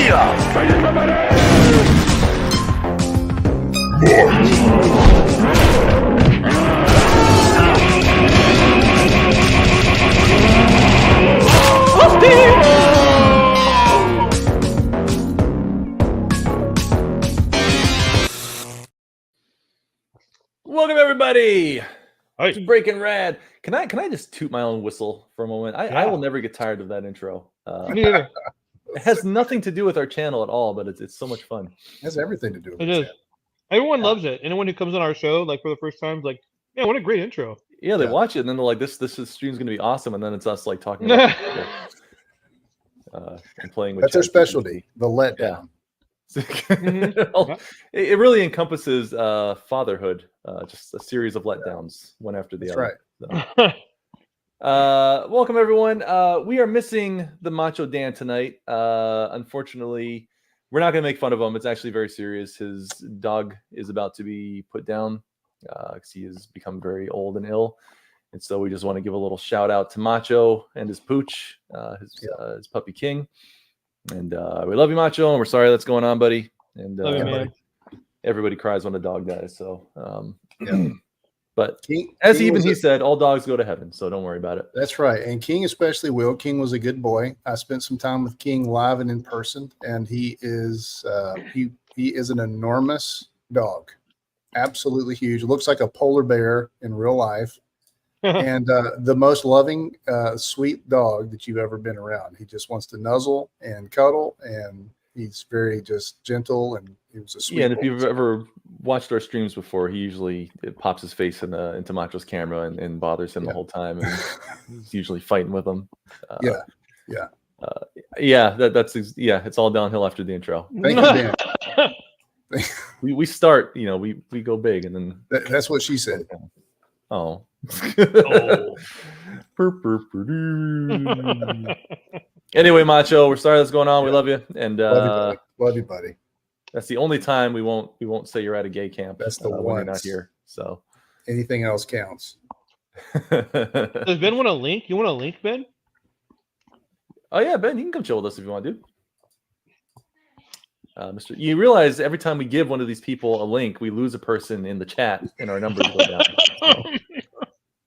Welcome everybody Hi. to Breaking Rad. Can I just toot my own whistle for a moment? I will never get tired of that intro. Me neither. It has nothing to do with our channel at all, but it's so much fun. It has everything to do with It the is. channel. Everyone loves it. Anyone who comes on our show, like for the first time, is like, "Yeah, what a great intro." Yeah, they Yeah. watch it and then they're like, "This stream's gonna be awesome," and then it's us like talking about and playing with. That's our ChatGPT. specialty, the letdown. It really encompasses fatherhood, just a series of letdowns, one after the That's other. right. So. Welcome everyone. We are missing the Macho Dan tonight. Unfortunately, we're not going to make fun of him. It's actually very serious. His dog is about to be put down because he has become very old and ill. And so we just want to give a little shout out to Macho and his pooch, his puppy King. And we love you, Macho, and we're sorry that's going on, buddy. And Love you, man. everybody cries when a dog dies. So, Yeah. but King even was he said, all dogs go to heaven. So don't worry about it. That's right. And King especially will. King was a good boy. I spent some time with King live and in person, and he is he is an enormous dog. Absolutely huge. Looks like a polar bear in real life. And the most loving, sweet dog that you've ever been around. He just wants to nuzzle and cuddle, and he's very just gentle, and he was a sweet. Yeah, and if you've ever watched our streams before, he usually pops his face into Macho's camera and bothers him the whole time, and he's usually fighting with him. It's all downhill after the intro. Thank you, Dan. we start, we go big, and then That's what she said. Oh. Anyway, Macho, we're sorry that's going on. We love you, and Love you, buddy. That's the only time we won't say you're at a gay camp. That's the when you're once. not here. So Anything else counts. Does Ben want a link? You want a link, Ben? Oh yeah, Ben, you can come chill with us if you want, dude. You realize every time we give one of these people a link, we lose a person in the chat, and our numbers go down.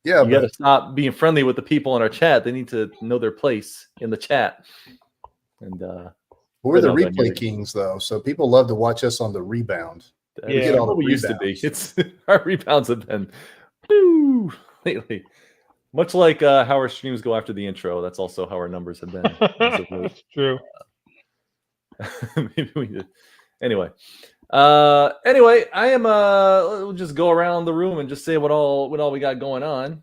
Yeah, You got to stop being friendly with the people in our chat. They need to know their place in the chat. And we're the replay kings, though, so people love to watch us on the rebound. That's what we used to be. It's our rebounds have been lately. Much like how our streams go after the intro, that's also how our numbers have been. That's true. Maybe we did. Anyway, I am. We'll just go around the room and just say what all we got going on.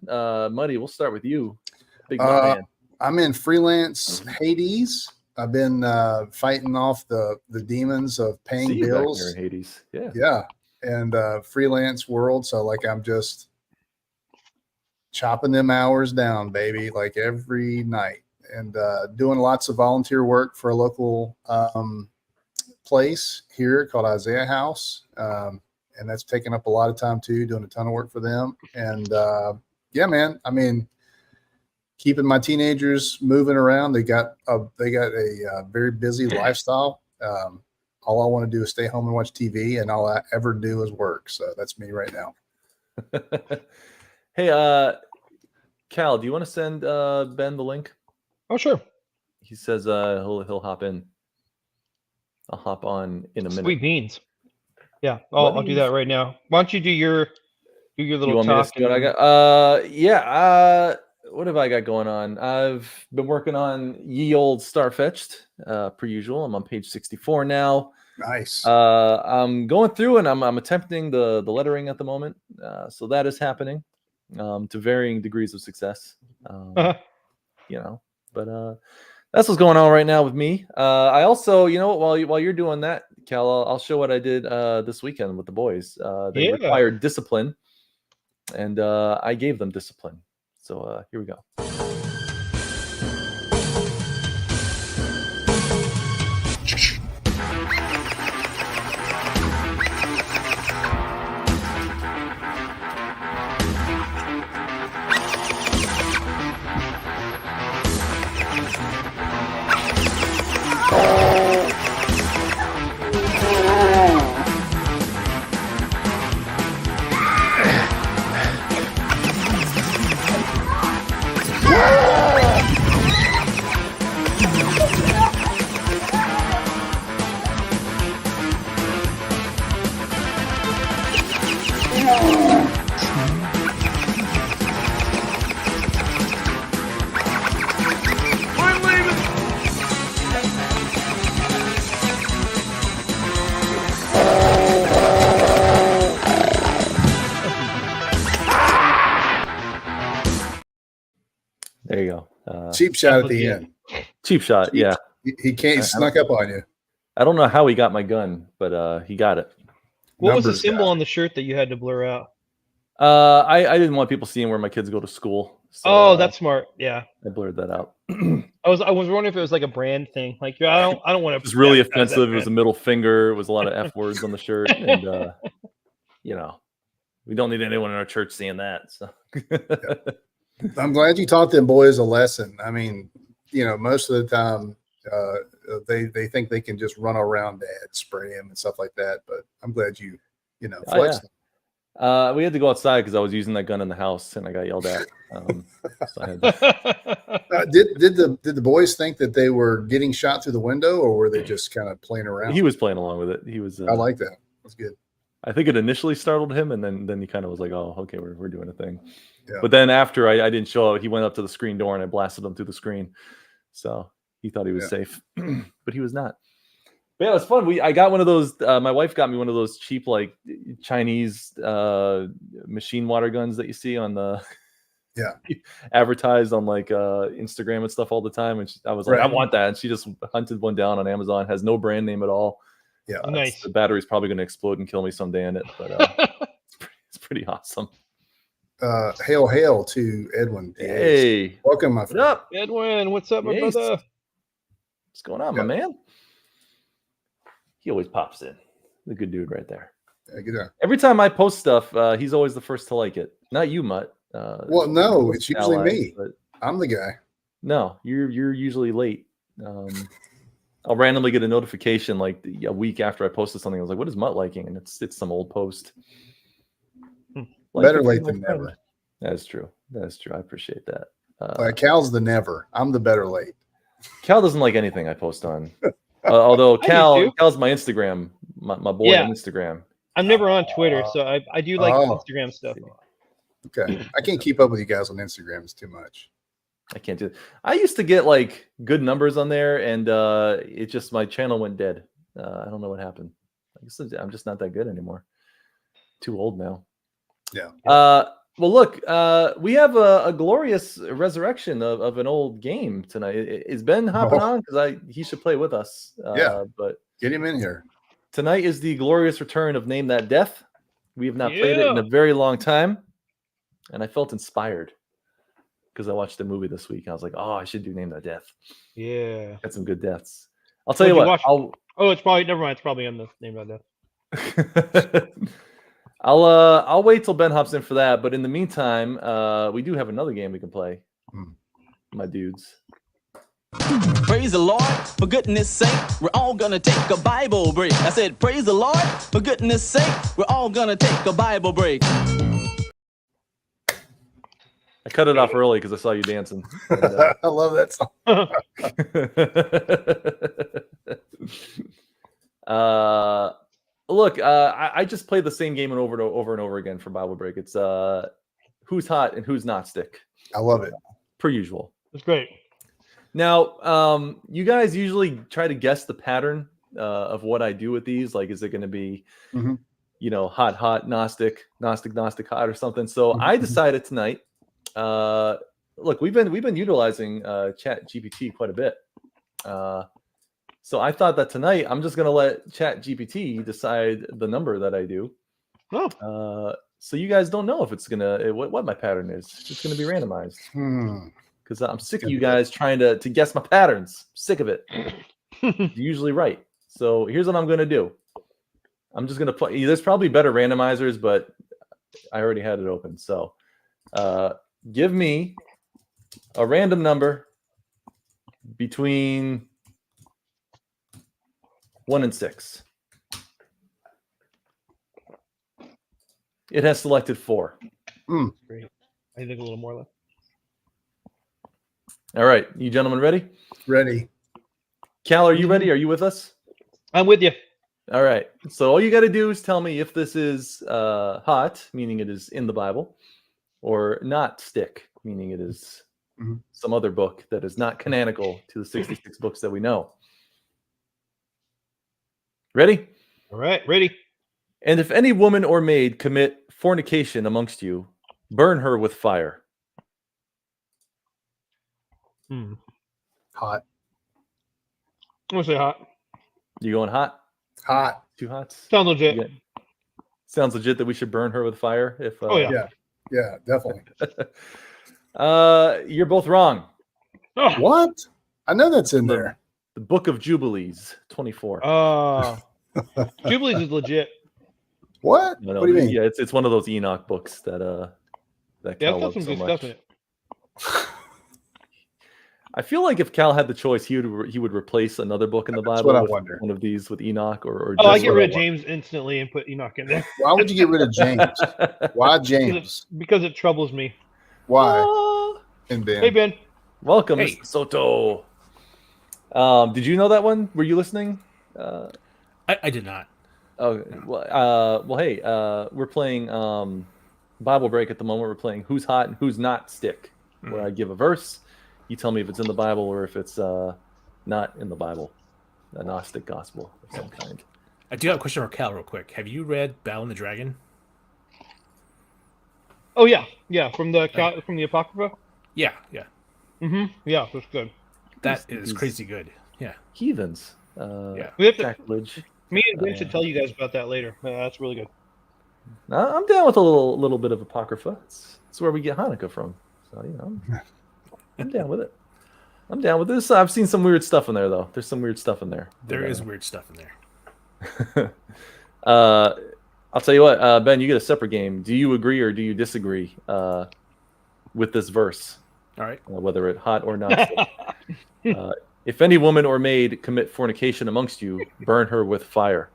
Muddy, we'll start with you. Big man. I'm in freelance Hades. I've been fighting off the demons of paying bills. Back here in Hades. Yeah, and freelance world. So like I'm just chopping them hours down, baby, like every night, and doing lots of volunteer work for a local place here called Isaiah House, and that's taking up a lot of time too, doing a ton of work for them. And yeah, man, I mean, keeping my teenagers moving around. They got a very busy lifestyle. All I want to do is stay home and watch TV, and all I ever do is work. So that's me right now. Hey, Cal, do you want to send Ben the link? Oh, sure. He says he'll hop in. I'll hop on in a minute. Sweet beans. Yeah, I'll do that right now. Why don't you do your little talk? What I got? What have I got going on? I've been working on Ye Old Starfetched, per usual. I'm on page 64 now. Nice. I'm going through and I'm attempting the lettering at the moment. So that is happening to varying degrees of success. But that's what's going on right now with me. I also, while you're doing that, Cal, I'll show what I did this weekend with the boys. They required discipline, and I gave them discipline. So here we go. There you go. Cheap shot at the end. Cheap shot. Yeah. He can't. He snuck up on you. I don't know how he got my gun, but he got it. What was the symbol on the shirt that you had to blur out? I didn't want people seeing where my kids go to school. So, that's smart. Yeah, I blurred that out. I was wondering if it was like a brand thing. Like, I don't want to. It was really offensive. It was a middle finger. It was a lot of F words on the shirt, and you know, we don't need anyone in our church seeing that. So. I'm glad you taught them boys a lesson. I mean, you know, most of the time they think they can just run around dad, spray him and stuff like that. But I'm glad you flexed them. We had to go outside because I was using that gun in the house and I got yelled at. So I had to... did the boys think that they were getting shot through the window, or were they just kind of playing around? He was playing along with it. He was. I like that. That's good. I think it initially startled him, and then he kind of was like, "Oh, okay, we're doing a thing." Yeah. But then after I didn't show up, he went up to the screen door and I blasted him through the screen. So he thought he was safe, but he was not. But yeah, it was fun. I got one of those. My wife got me one of those cheap, like Chinese machine water guns that you see on the advertised on like Instagram and stuff all the time. And I was like, I want that. And she just hunted one down on Amazon. Has no brand name at all. Yeah, nice. The battery's probably going to explode and kill me someday in it, but it's pretty awesome. Hail to Edwin. Hey, welcome, my friend. What up, Edwin? What's up, my brother? What's going on, my man? He always pops in. The good dude right there. Yeah, good job. Every time I post stuff, he's always the first to like it. Not you, Mutt. Well, no, it's usually me. But I'm the guy. No, you're usually late. I'll randomly get a notification like a week after I posted something. I was like, "What is Mutt liking?" And it's some old post. Like, better late than never. That's true. That's true. I appreciate that. Cal's the never. I'm the better late. Cal doesn't like anything I post on. Although Cal's my Instagram, my boy on Instagram. I'm never on Twitter, so I do like Instagram stuff. Okay, I can't keep up with you guys on Instagram. It's too much. I can't do it. I used to get like good numbers on there, and it just my channel went dead. I don't know what happened. I guess I'm just not that good anymore. Too old now. Yeah. Well, look, we have a glorious resurrection of an old game tonight. Is Ben hopping on? Because he should play with us. But get him in here. Tonight is the glorious return of Name That Death. We have not played it in a very long time, and I felt inspired because I watched the movie this week. And I was like, oh, I should do Name That Death. Yeah. Got some good deaths. I'll tell you what. It's probably never mind. It's probably on the Name That Death. I'll wait till Ben hops in for that. But in the meantime, we do have another game we can play. My dudes. Praise the Lord, for goodness sake, we're all gonna take a Bible break. I said, praise the Lord, for goodness sake, we're all gonna take a Bible break. I cut it off early because I saw you dancing. And, I love that song. Look, I just played the same game over and over again for Bible break. It's who's hot and who's not stick. I love it. Per usual. It's great. Now, you guys usually try to guess the pattern of what I do with these. Like, is it going to be, hot, Gnostic, hot, or something? So I decided tonight. Look, we've been utilizing Chat GPT quite a bit. So I thought that tonight I'm just going to let Chat GPT decide the number that I do. So you guys don't know if it's gonna what my pattern is. It's going to be randomized. Because I'm sick of you guys trying to guess my patterns. Sick of it. You're usually right. So here's what I'm going to do. I'm just going to play. There's probably better randomizers, but I already had it open. So give me a random number between 1 and 6. It has selected 4. Great. I think a little more left. All right. You gentlemen ready? Ready. Cal, are you ready? Are you with us? I'm with you. All right. So all you got to do is tell me if this is hot, meaning it is in the Bible, or not stick, meaning it is some other book that is not canonical to the 66 books that we know. Ready? All right. Ready. And if any woman or maid commit fornication amongst you, burn her with fire. Hot. I'm gonna say hot. You going hot? Hot. Two hots? Sounds legit. Yeah. Sounds legit that we should burn her with fire. If Oh, yeah. Yeah, definitely. You're both wrong. Oh, What? I know that's in there. The Book of Jubilees, 24. Jubilees is legit. What? No, What do you mean? Yeah, it's one of those Enoch books that Yeah, Cal it's got loves some so good much. stuff in it. I feel like if Cal had the choice, he would replace another book in the That's Bible what I with wonder. one of these with Enoch or Oh, I just get rid of what I James instantly and put Enoch in there Why would you get rid of James? Why James? because it troubles me. Why? Ah. And Ben. Hey, Ben. Welcome, Hey. Mr. Soto. Did you know that one? Were you listening? I did not. Oh, well, hey, we're playing Bible Break at the moment. We're playing Who's Hot and Who's Not Stick, where I give a verse. You tell me if it's in the Bible or if it's not in the Bible, a Gnostic gospel of some kind. I do have a question for Cal real quick. Have you read Battle and the Dragon? Oh, yeah. Yeah, from the Apocrypha. Yeah. Yeah, that's good. That is He's- crazy good. Yeah. Heathens. Yeah. We have to, Sacrilege. me and Ben should tell you guys about that later. That's really good. I'm down with a little bit of Apocrypha. It's where we get Hanukkah from. So, I'm down with it. I'm down with this. I've seen some weird stuff in there, though. There's some weird stuff in there. There But, is weird stuff in there. I'll tell you what, Ben, you get a separate game. Do you agree or do you disagree with this verse, All right. whether it hot or not? If any woman or maid commit fornication amongst you, burn her with fire.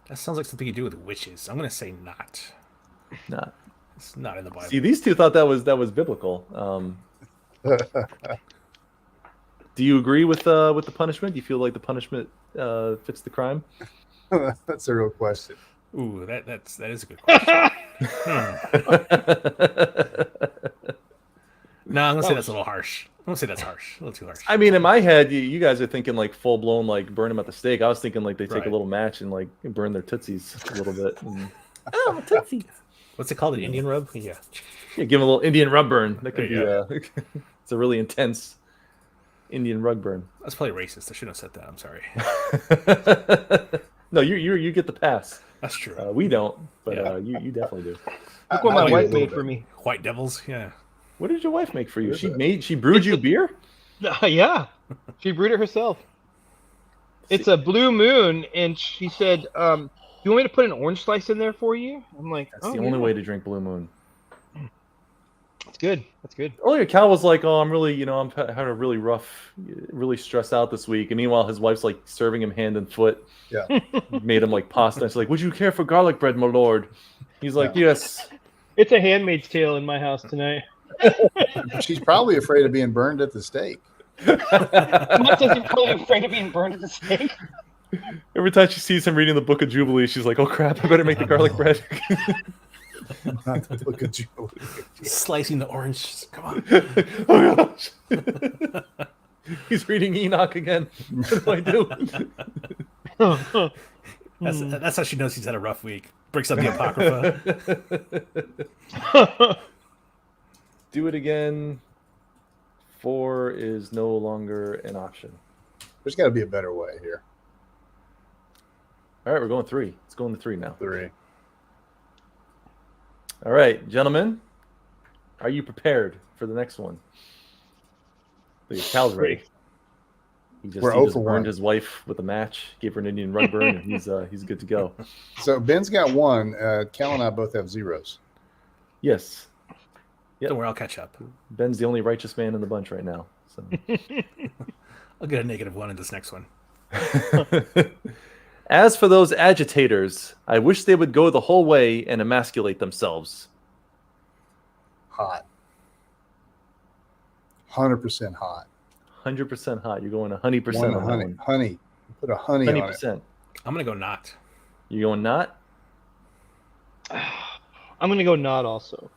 That sounds like something you do with witches. I'm going to say not. Nah. It's not in the Bible. See, these two thought that was biblical. Do you agree with the punishment? Do you feel like the punishment fits the crime? That's a real question. Ooh, that is a good question. No, I'm going to say that's a little harsh. I'm going to say that's harsh. A little too harsh. I mean, in my head, you guys are thinking like full blown, like burn them at the stake. I was thinking like they take Right. a little match and like burn their tootsies a little bit. And, Oh, tootsie. What's it called? An Indian rub? Yeah. yeah, give them a little Indian rub burn. That could be There it's a really intense Indian rug burn. That's probably racist. I shouldn't have said that. I'm sorry. No, you get the pass. That's true. We don't, but Yeah. you definitely do. Look what I my do a wife little made bit. for me. White devils? Yeah. What did your wife make for you? What is She it? brewed you beer? Yeah, she brewed it herself. It's a blue moon, and she said, "Do you want me to put an orange slice in there for you?" I'm like, That's "Oh, the only yeah. way to drink Blue Moon. It's good. That's good." Earlier, Cal was like, "Oh, I'm really, I'm having a really rough, really stressed out this week." And meanwhile, his wife's like serving him hand and foot. Yeah. Made him like pasta. She's like, "Would you care for garlic bread, my lord?" He's like, "Yes." It's a Handmaid's Tale in my house tonight. She's probably afraid of being burned at the stake. Much as you're probably afraid of being burned at the stake. Every time she sees him reading the Book of Jubilee, she's like, "Oh crap! I better make the garlic bread." Not to look at you. Slicing the oranges. Come on. Oh gosh! He's reading Enoch again. What do I do? That's how she knows he's had a rough week. Breaks up the Apocrypha. Do it again. 4 is no longer an option. There's got to be a better way here. All right, we're going 3. It's going to 3 now. 3. All right, gentlemen, are you prepared for the next one? Look at Cal's ready. He just, We're he 0 just for burned 1. his wife with a match, gave her an Indian rug burn, and he's good to go. So Ben's got 1. Cal and I both have 0s. Yes, Yep. Don't worry, I'll catch up. Ben's the only righteous man in the bunch right now. So. I'll get a -1 in this next one. As for those agitators, I wish they would go the whole way and emasculate themselves. Hot. 100% hot. 100% hot. You're going 100% on that honey. one. Honey. Put a honey on it. 100%. I'm going to go not. You going not? I'm gonna go not also.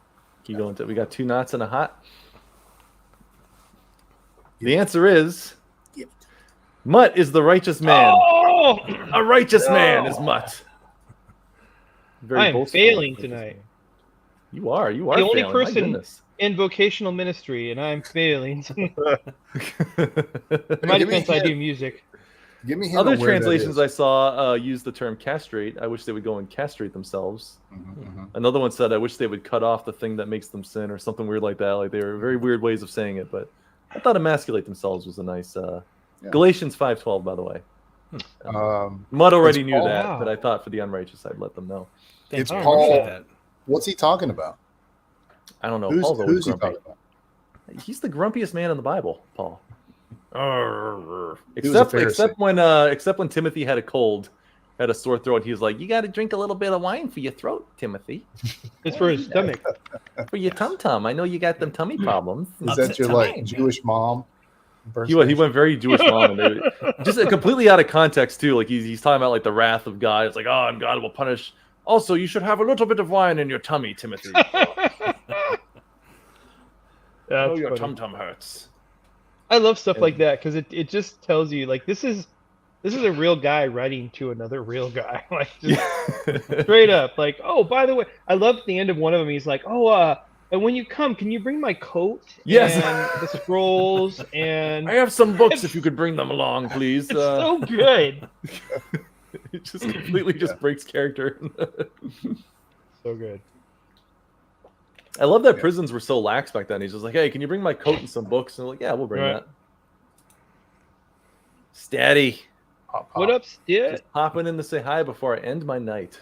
You going to? We got 2 knots and a hot. The answer is Mutt is the righteous man. Oh! A righteous man is Mutt. Very I am boastful, failing righteous tonight. man. You are. The only failing. My person- goodness. in vocational ministry, and I'm failing. In Give my me defense, I hint. do music. Give me a hint Other on where that translations is. I saw use the term castrate. I wish they would go and castrate themselves. Mhm. Another one said, I wish they would cut off the thing that makes them sin, or something weird like that. Like, they were very weird ways of saying it, but I thought emasculate themselves was a nice. Yeah. Galatians 5:12, by the way. Um, Mutt already it's knew Paul. that, but Wow. I thought for the unrighteous, I'd let them know. Thank It's you. I Paul. appreciate that. What's he talking about? I don't know. Who's, Paul's always who's he grumpy. talking about? He's the grumpiest man in the Bible, Paul. He was a Except Pharisee. when Timothy had a cold, had a sore throat, he was like, "You got to drink a little bit of wine for your throat, Timothy, It's for his stomach. for your tum tum. I know you got them tummy problems." Is that your Upset like Jewish mom? He went very Jewish mom, and just completely out of context too. Like he's talking about like the wrath of God. It's like, oh, and God will punish. Also, you should have a little bit of wine in your tummy, Timothy. That's your funny. tum tum hurts. I love stuff like that because it just tells you like this is a real guy writing to another real guy, like just straight up. Like, oh, by the way, I love the end of one of them. He's like, oh, and when you come, can you bring my coat? Yes. And the scrolls and I have some books if you could bring them along, please. it's so good. It just completely just breaks character. So good. I love that prisons were so lax back then. He's just like, hey, can you bring my coat and some books? And they're like, yeah, we'll bring Right. that. Steady. Pop, What pop. up, Stit? Just popping in to say hi before I end my night.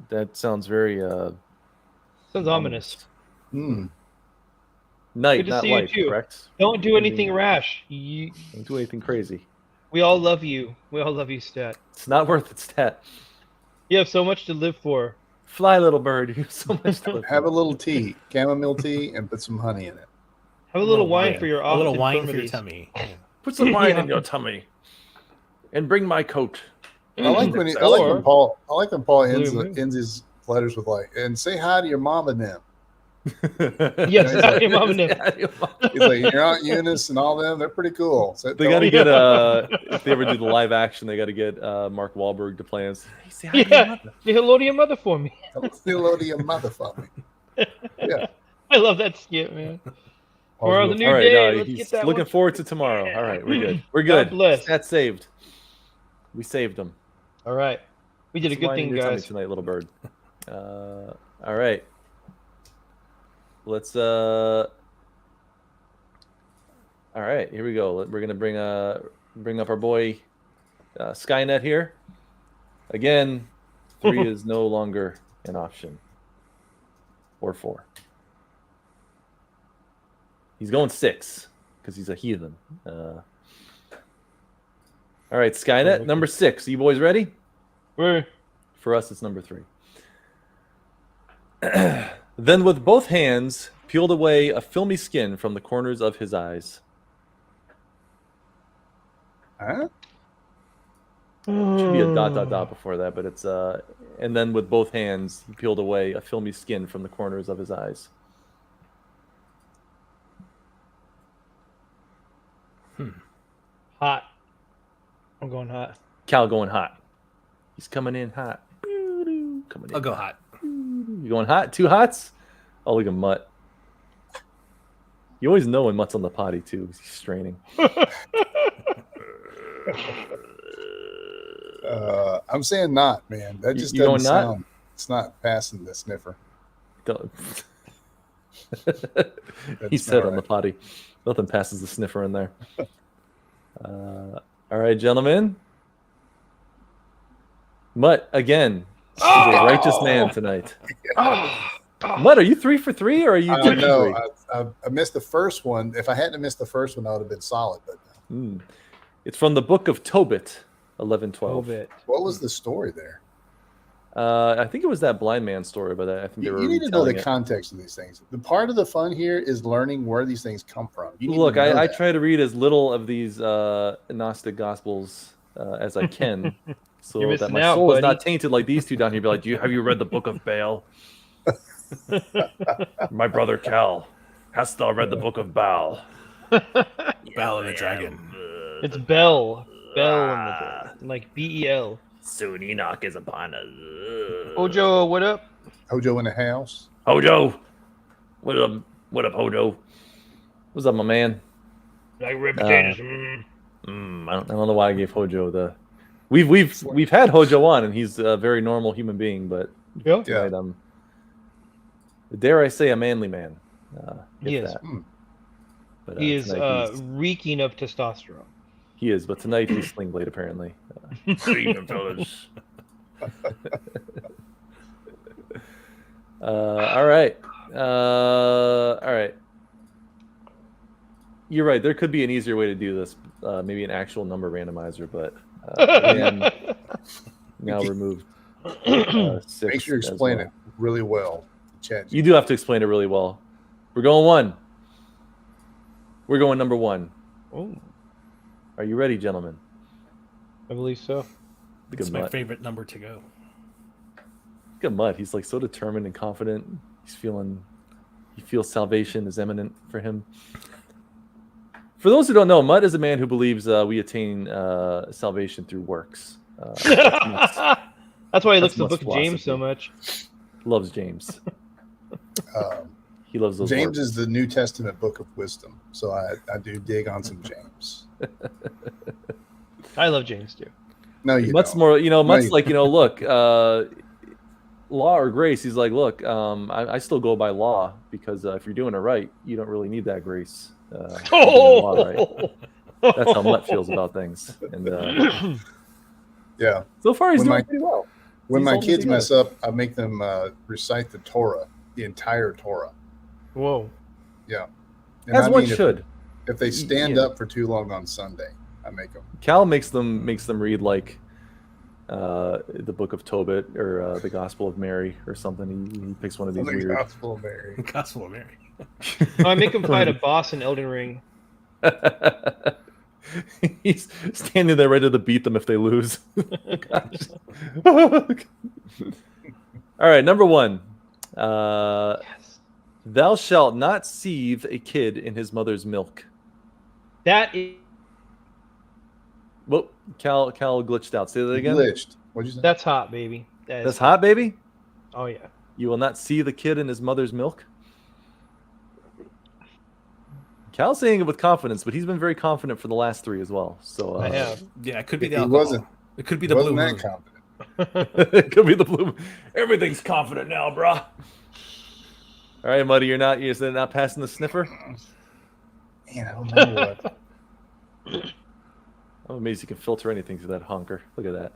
That sounds very Sounds ominous. Hmm. night, Good to not see you life, too. correct? Don't do anything rash. Don't do anything crazy. We all love you. We all love you, Stat. It's not worth its stat. You have so much to live for. Fly, little bird. You have so much to live Have a for. little tea, chamomile tea, and put some honey in it. Have a little wine for your a little office wine for your infirmities. tummy. Yeah. Put some wine Yeah. in your tummy. And bring my coat. I like when Or- I like when Paul ends Blue moon. ends his letters with like, and say hi to your mom and them. Yes, he's like- your mom and them. He's like, your Aunt Eunice and all them, they're pretty cool. So They got to get if they ever do the live action, they got to get Mark Wahlberg to play us. Hey, say hi to your Yeah, mother. say hello to your mother for me. say hello to your motherfucker. Yeah. I love that skit, man. Tomorrow's a new All right, day. no, Let's he's get that looking one. forward to tomorrow. All right, we're good. We're God good. bless. That's saved. We saved them. All right, we did a good thing, guys. Tonight, little bird. All right. Let's. All right, here we go. We're gonna bring up our boy Skynet here. Again, 3 is no longer an option. Or 4. He's going 6 because he's a heathen. All right, Skynet, number 6. Are you boys ready? We're For us, it's number 3. Then with both hands, peeled away a filmy skin from the corners of his eyes. Huh? Should be a ... before that, but it's and then with both hands, he peeled away a filmy skin from the corners of his eyes. hot. I'm going hot. Cal going hot. He's coming in hot. Coming in. I'll go hot. You going hot? 2 hots? Oh, look at Mutt. You always know when Mutt's on the potty too, because he's straining. I'm saying not, man. That just you going doesn't not? sound. It's not passing the sniffer. Don't- he That's said not on the right. potty. Nothing passes the sniffer in there. All right, gentlemen. Mutt, again, is a righteous man tonight. Mutt, are you 3 for 3 or are you 2 for 3? No, I missed the first one. If I hadn't missed the first one, I would have been solid. But It's from the book of Tobit, 11:12. A little bit. what was the story there? I think it was that blind man story, but I think they were You need to know the retelling it. context of these things. The part of the fun here is learning where these things come from. You need Look, to know I that. try to read as little of these Gnostic Gospels as I can, so You're that missing my out, soul is buddy. not tainted like these two down here. Be like, have you read the book of Baal? My brother Cal, hast thou read the book of Baal? Battle of the Dragon. It's Bell. Bell, like Bel. Soon Enoch is upon us. Ojo, what up? Hojo in the house. Hojo, what up? What up, Hojo? What's up, my man? Like red potatoes. I don't know why I gave Hojo the. We've had Hojo on, and he's a very normal human being, but Yeah. tonight, dare I say, a manly man. He if is. that. But, He is tonight reeking of testosterone. he is, but tonight he's Sling Blade apparently. Evening, fellas. All right. All right. You're right. There could be an easier way to do this. Maybe an actual number randomizer, but again, now removed. 6 Make sure you as explain well. it really well. Chad. You do have to explain it really well. We're going 1. We're going number 1. Oh, Are you ready, gentlemen? I believe so. Look It's at my Mutt. favorite number to go. Look at Mutt. He's like so determined and confident. He feels salvation is imminent for him. For those who don't know, Mutt is a man who believes we attain salvation through works. That's why he looks at the Mutt's Book of James so philosophy. much. Loves James. He loves those. James works. is the New Testament book of wisdom, so I do dig on some James. I love James too. No, you Mutt's don't. more, Mutt's you- like, look, law or grace. He's like, look, I still go by law because if you're doing it right, you don't really need that grace. If you're doing law right. That's how Mutt feels about things. And Yeah. so far, he's When doing my- pretty well. When He's my holding kids together. mess up, I make them recite the Torah, the entire Torah. Whoa. Yeah. And As I one mean, should. If they stand Yeah. up for too long on Sunday, I make them. Cal makes them read like the Book of Tobit or the Gospel of Mary or something. He picks one of these The weird. Gospel of Mary. Gospel of Mary. I make him fight a boss in Elden Ring. He's standing there ready to beat them if they lose. All right, number 1. Yes. Thou shalt not seethe a kid in his mother's milk. That is. Well, Cal glitched out. Say that again. Glitched. What'd you say? That's hot, baby. That is That's hot, baby. Oh yeah. You will not seethe a kid in his mother's milk. Cal's saying it with confidence, but he's been very confident for the last 3 as well. So I have. Yeah, it could be He the alcohol. wasn't- It could be He the blue wasn't that moon. confident. it could be the blue. Everything's confident now, brah. All right, Muddy, you're not passing the sniffer. Man, I don't know what. I'm amazed you can filter anything through that honker. Look at that.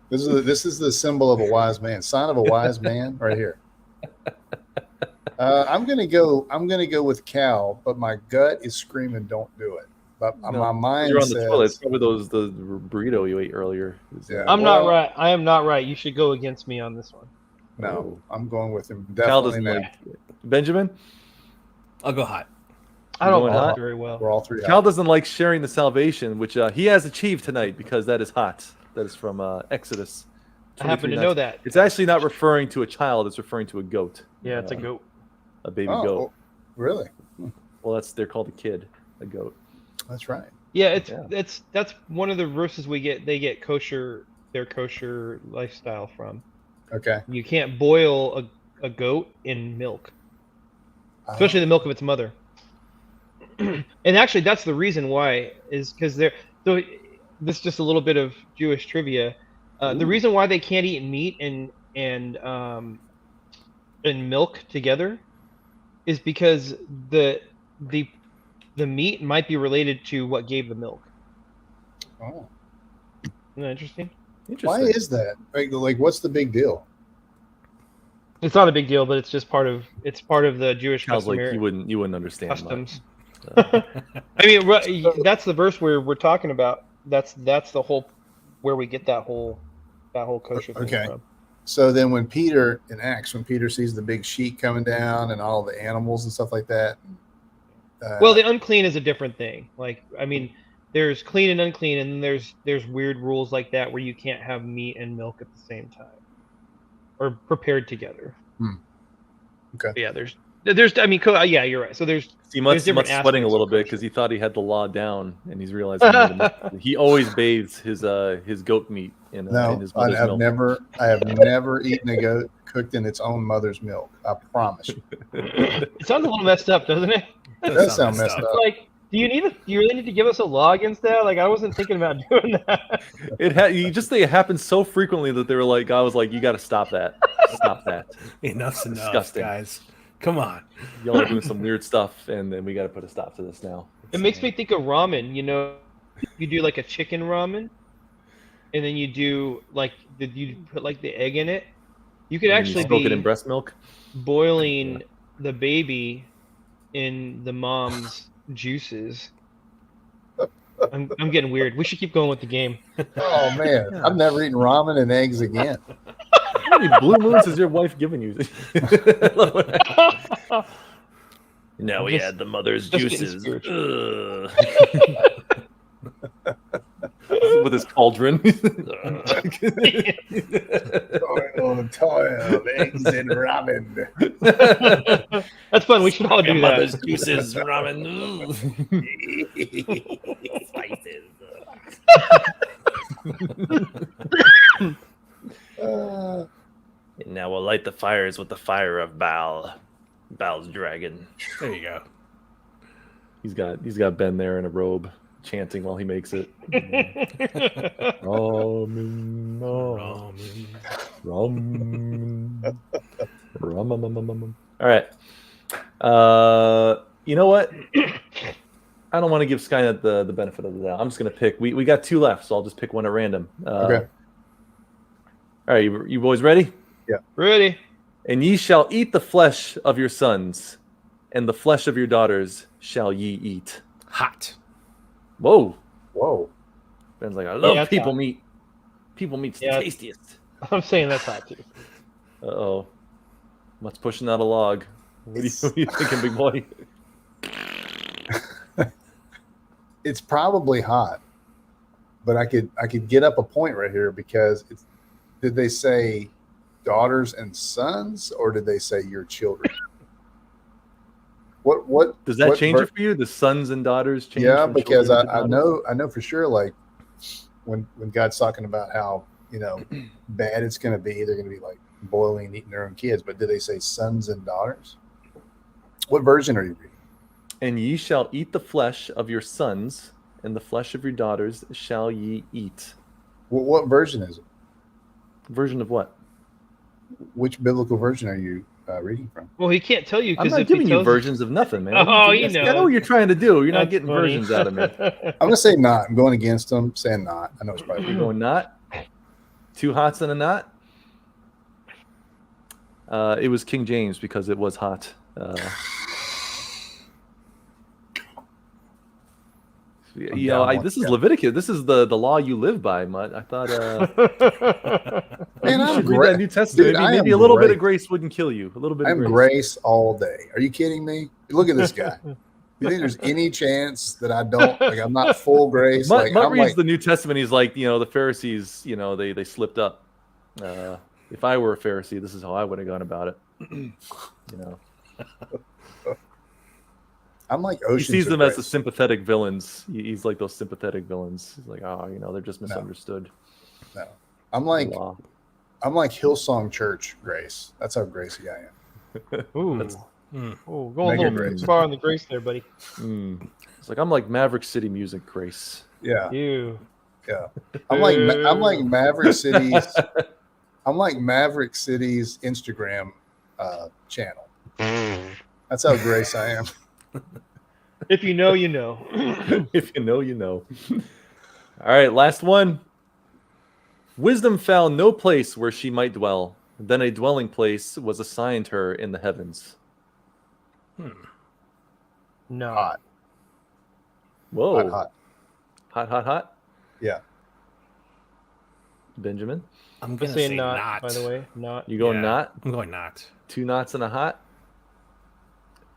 This is the symbol of a wise man, sign of a wise man, right here. I'm gonna go with Cal, but my gut is screaming, "Don't do it." But my mind You're on the toilet. It's says, probably the burrito you ate earlier. Yeah. I'm not Well- right. I am not right. You should go against me on this one. "No, I'm going with him." Cal Definitely doesn't now. like Benjamin. I'll go hot. I don't going know hot? very well. We're all 3 Cal out. doesn't like sharing the salvation, which he has achieved tonight because that is hot. That is from Exodus. I happen 23. to know that. It's actually not referring to a child; it's referring to a goat. Yeah, it's a goat. A baby Oh, goat. well, really? Well, they're called a kid, a goat. That's right. Yeah, Yeah. that's one of the verses we get. They get their kosher lifestyle from. Okay. You can't boil a goat in milk, especially the milk of its mother. And actually, that's the reason why is because they're so. This is just a little bit of Jewish trivia. The reason why they can't eat meat and milk together is because the meat might be related to what gave the milk. Oh. Isn't that interesting? Interesting. Why is that? Like, what's the big deal? It's not a big deal, but it's just part of the Jewish Cal's like customary you wouldn't understand much. customs. I mean, that's the verse we're talking about. That's the whole where we get that whole kosher thing Okay. from. So then when Peter in Acts, when Peter sees the big sheet coming down and all the animals and stuff like that. Well, the unclean is a different thing. Like, I mean, there's clean and unclean, and then there's weird rules like that where you can't have meat and milk at the same time, or prepared together. Okay. But yeah, there's Yeah, you're right. So there's He must different sweating a aspects little of bit because he thought he had the law down, and he's realizing he always bathes his goat meat in No, his I mother's have milk. never eaten a goat cooked in its own mother's milk. I promise you. It sounds a little messed up, doesn't it? It does sound messed up. Like, do you really need to give us a law against that? Like, I wasn't thinking about doing that. You just think it happens so frequently that they were like, I was like, you got to stop that. Stop that. Enough's enough, Disgusting. guys. Come on. Y'all are doing some weird stuff, and then we got to put a stop to this now. It makes me think of ramen. You know, you do like a chicken ramen, and then you do like you put like the egg in it. You could actually soak it be in breast milk. boiling the baby in the mom's juices. I'm getting weird. We should keep going with the game. Oh man, Yeah. I've never eaten ramen and eggs again. How many blue moons has your wife given you? Now we had the mother's just getting juices. spiritual. With his cauldron. Toil, eggs and ramen. That's fun. We should all do that. Mother's juices, ramen. Spices. And now we'll light the fires with the fire of Baal. Baal's dragon. There you go. He's got Ben there in a robe, chanting while he makes it. Ramen, ramen, ramen. All right. You know what? I don't want to give Skynet the benefit of the doubt. I'm just gonna pick. We got 2 left, so I'll just pick one at random. Okay. All right, you boys ready? Ready? And ye shall eat the flesh of your sons, and the flesh of your daughters shall ye eat. Hot. Whoa. Whoa. Ben's like, I love that's people hot. meat. People meat's the Yeah. tastiest. I'm saying that's hot too. Uh-oh. What's pushing out a log? What are you thinking, big boy? It's probably hot, but I could get up a point right here because did they say daughters and sons, or did they say your children? What Does that what change it for you? The sons and daughters change? Yeah, from because children to I daughters? know for sure, like when God's talking about how bad it's going to be, they're going to be like boiling and eating their own kids. But did they say sons and daughters? What version are you reading? And ye shall eat the flesh of your sons, and the flesh of your daughters shall ye eat. What version is it? Version of what? Which biblical version are you reading from? Well, he can't tell you I'm because not if he giving you tells versions of nothing, man. Oh, you I know. know what you're trying to do. You're not That's getting funny. versions out of me. I'm going to say not. I'm going against them, saying not. I know it's probably You're going not? 2 hots and a not? It was King James because it was hot. This is Leviticus. This is the law you live by, Mutt. I thought Man, you I'm should read great. that New Testament. Dude, I maybe a am little bit great. of grace wouldn't kill you. A little bit I'm of grace. grace all day. Are you kidding me? Look at this guy. You think there's any chance that I don't, like, I'm not full grace? Mutt I'm reads like, the New Testament. He's like, the Pharisees, they slipped up. If I were a Pharisee, this is how I would have gone about it. I'm like He oceans. sees of them as grace. the sympathetic villains. He's like those sympathetic villains. He's like, they're just misunderstood. No. I'm like Law. Hillsong Church grace. That's how gracie I am. Ooh, going a Mega little grace. far on the grace there, buddy. It's like I'm like Maverick City Music Grace. Yeah, You. yeah. I'm like Maverick City's. I'm like Maverick City's Instagram channel. That's how grace I am. If you know, you know. If you know, you know. All right, last one. Wisdom found no place where she might dwell. Then a dwelling place was assigned her in the heavens. No. Hot, Whoa. hot. Hot. Yeah. Benjamin, I'm I'm gonna saying say not, not. by the way. Not. you going Yeah, not? I'm going not. 2 knots and a hot?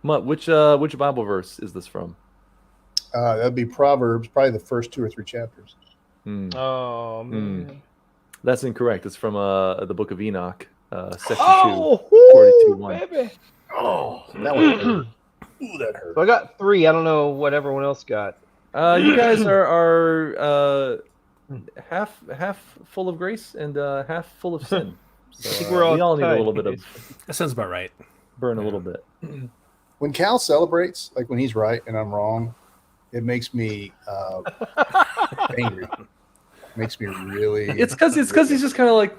Mutt, which Bible verse is this from? That'd be Proverbs, probably the first 2 or 3 chapters. Oh, man. That's incorrect. It's from the book of Enoch, section 2. Oh, 42:1. baby. Oh, that one hurt. Ooh, that hurt. So I got 3. I don't know what everyone else got. You guys are half full of grace and half full of sin. So, I think we're all we all need a tied, little bit of That sounds about right. burn a little bit. When Cal celebrates, like when he's right and I'm wrong, it makes me angry. It makes me really. It's because he's just kind of like,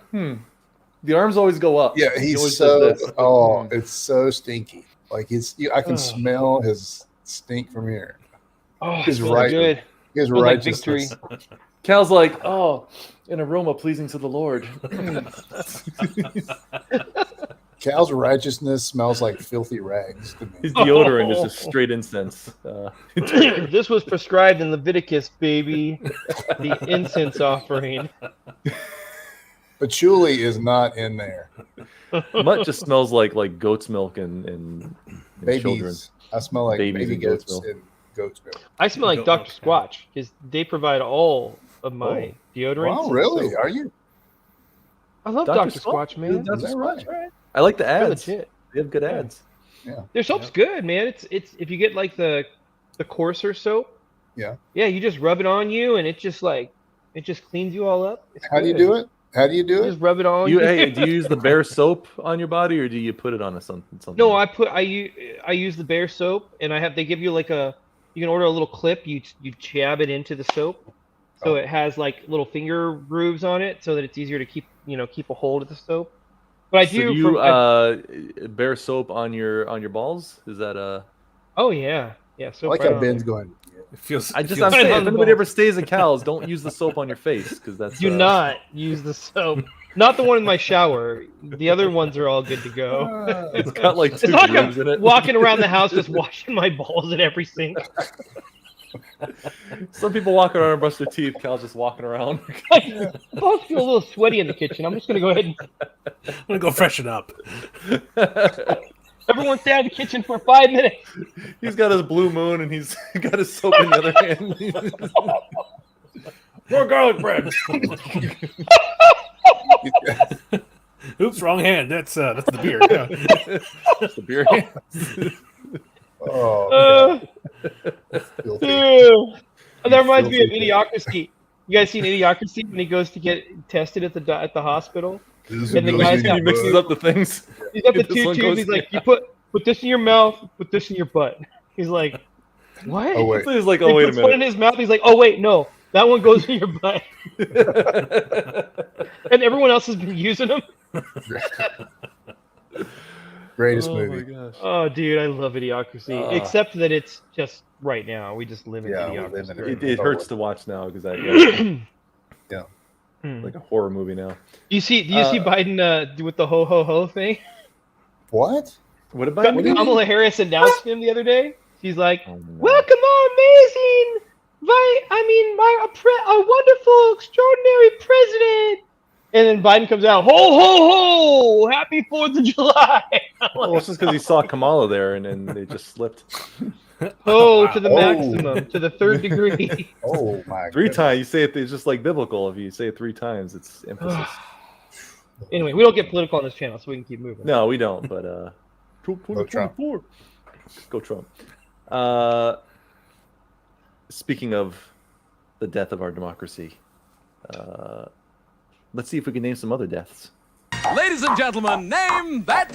The arms always go up. Yeah, He always he's so. does this. Oh, it's so stinky. Like I can smell his stink from here. Oh, His feels right- good. His Feels like victory. righteousness. Cal's like, oh, an aroma pleasing to the Lord. Cal's righteousness smells like filthy rags to me. His deodorant is just straight incense. This was prescribed in Leviticus, baby. The incense offering. Patchouli is not in there. Mutt just smells like goat's milk and Babies. children. I smell like Babies baby and goat's goats milk. and goat's milk. I smell like Dr. Squatch because they provide all of my deodorants. Wow, and really? soap. Are you? I love Dr. Dr. Squatch, man. Dr. Is that Squatch, right? I like the They're ads. legit. They have good ads. Their soap's good, man. It's if you get like the coarser soap. Yeah. Yeah, you just rub it on you, and it just cleans you all up. It's How do you good. do it? How do you do You it? just rub it on. Do you use the bear soap on your body, or do you put it on something? No, I use the bear soap, and they give you like you can order a little clip. You jab it into the soap, so it has like little finger grooves on it, so that it's easier to keep a hold of the soap. But I So do. do you bear soap on your balls? Is that Oh yeah. I Soap like right how on Ben's there. going. It feels. I'm it feels- saying, on if the anybody balls. ever stays at Cal's, don't use the soap on your face because that's Do not use the soap. Not the one in my shower. The other ones are all good to go. it's got like It's 2 not like grooves in it. I'm walking around the house just washing my balls in every sink. Some people walk around and brush their teeth. Cal's just walking around. I both feel a little sweaty in the kitchen. I'm just gonna go ahead and I'm gonna go freshen up. everyone stay out of the kitchen for 5 minutes. He's got his blue moon and he's got his soap in the other hand. More garlic bread. Oops, wrong hand. That's the beer. Yeah. That's the beer hand. Oh, filthy. Ew. And that reminds me of Idiocracy. You guys seen Idiocracy when he goes to get tested at the hospital? And the guy's He got mixes up the things. He's got the This 2 one tubes. goes- He's like, you put this in your mouth, put this in your butt. He's like, what? Oh, wait. So he's like, He oh, wait a puts one in minute. his mouth. He's like, oh wait, no, that one goes in your butt. And everyone else has been using them. Greatest Oh my movie. gosh. Oh, dude, I love Idiocracy. Except that it's just right now. We just live in Yeah, we Idiocracy. live in it. It hurts to watch now because Yeah. like a horror movie now. Do you see Biden with the ho ho ho thing? What? What about Kamala Harris announced him the other day. She's like, Oh, no. "Welcome, our amazing, a wonderful, extraordinary president." And then Biden comes out, "Ho ho ho! Happy 4th of July!" Well, it's just because he saw Kamala there and then they just slipped. Oh, to the Oh. maximum, to the 3rd degree. Oh my! 3 goodness. times. You say it. It's just like biblical. If you say it 3 times, it's emphasis. Anyway, we don't get political on this channel, so we can keep moving. No, we don't. But Go Trump. Go Trump. Speaking of the death of our democracy, let's see if we can name some other deaths. Ladies and gentlemen, name that.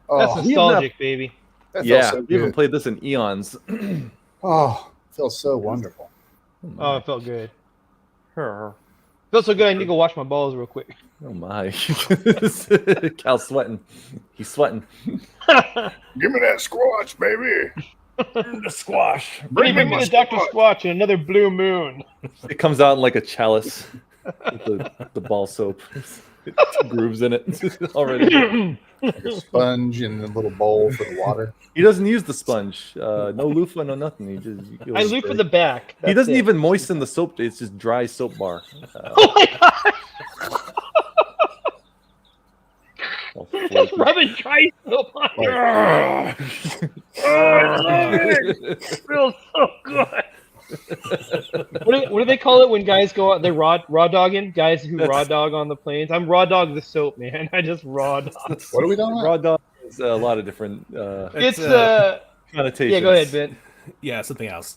That's Oh, nostalgic, baby. that Yeah, felt so we haven't good. played this in eons. Oh, feels so wonderful. Oh, it felt good. Oh Felt so good. I need to go wash my balls real quick. my! Cal's sweating. He's sweating. Give me that squatch, baby. The squash. Bring me the Dr. Squatch and another blue moon. It comes out in like a chalice with the ball soap. 2 grooves in it already. Like a sponge in a little bowl for the water. He doesn't use the sponge. No loofah, no nothing. He just I loop for the back. He That's doesn't it. even moisten the soap. It's just dry soap bar. Oh my gosh! All Just flaky. rubbing tricycle on it. Oh, I love it. It feels so good. What do they call it when guys go out? They're raw dogging. Guys who raw That's- dog on the planes. I'm raw dog the soap, man. I just raw dog. What are we talking about? Raw dog has a lot of different It's connotations. yeah. Go ahead, Ben. Yeah, something else.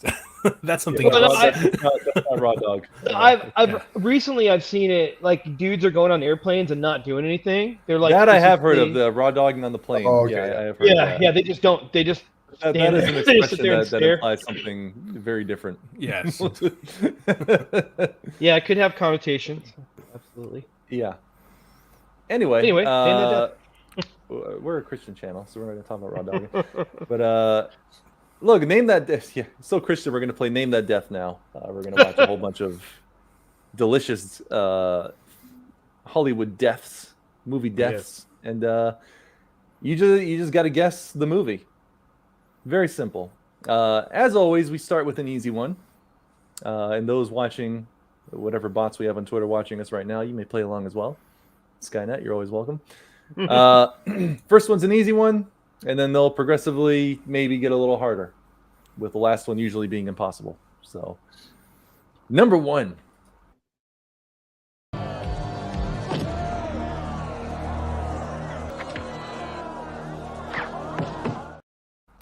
That's something Yeah, Well, else. no, that's not raw dog. I've recently I've seen it like dudes are going on airplanes and not doing anything. They're like that I have heard physically- of, the raw dogging on the plane. Oh, okay. Yeah, I have heard of Yeah, that. yeah. They just don't. They just That stand is there. an They just sit expression there and that stare. implies something very different. Yes. Yeah, it could have connotations. Absolutely. Yeah. Anyway, Anyway, name that we're a Christian channel, so we're not going to talk about raw dogging. But look, name that death. Yeah, so Christian, we're going to play Name That Death now. We're going to watch a whole bunch of delicious Hollywood deaths, movie deaths, and you just got to guess the movie. Very simple. As always, we start with an easy one. And those watching, whatever bots we have on Twitter watching us right now, you may play along as well. Skynet, you're always welcome. First one's an easy one, and then they'll progressively maybe get a little harder, with the last one usually being impossible. So, number one.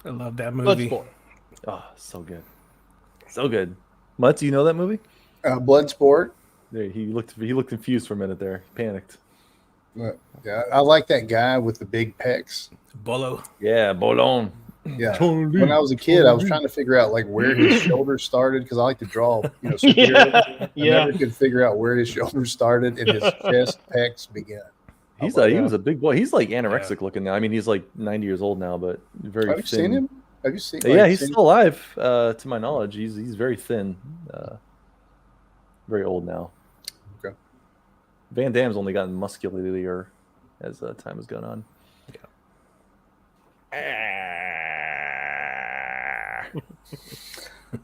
I love that movie. Bloodsport. Oh, so good. So good. Mutt, do you know that movie? Bloodsport. There, he looked confused for a minute there. He panicked. Yeah, I like that guy with the big pecs. Bolo. Yeah, Bolon. Yeah. When I was a kid, I was trying to figure out like where his shoulders started because I like to draw, superheroes. I Yeah. never could figure out where his shoulders started and his chest pecs began. He yeah. was a big boy. He's like anorexic looking now. I mean, he's like 90 years old now, but very Have you thin. seen him? Have you seen? Yeah, he's seen- still alive. To my knowledge, he's very thin. Very old now. Okay. Van Damme's only gotten muscularlier as time has gone on.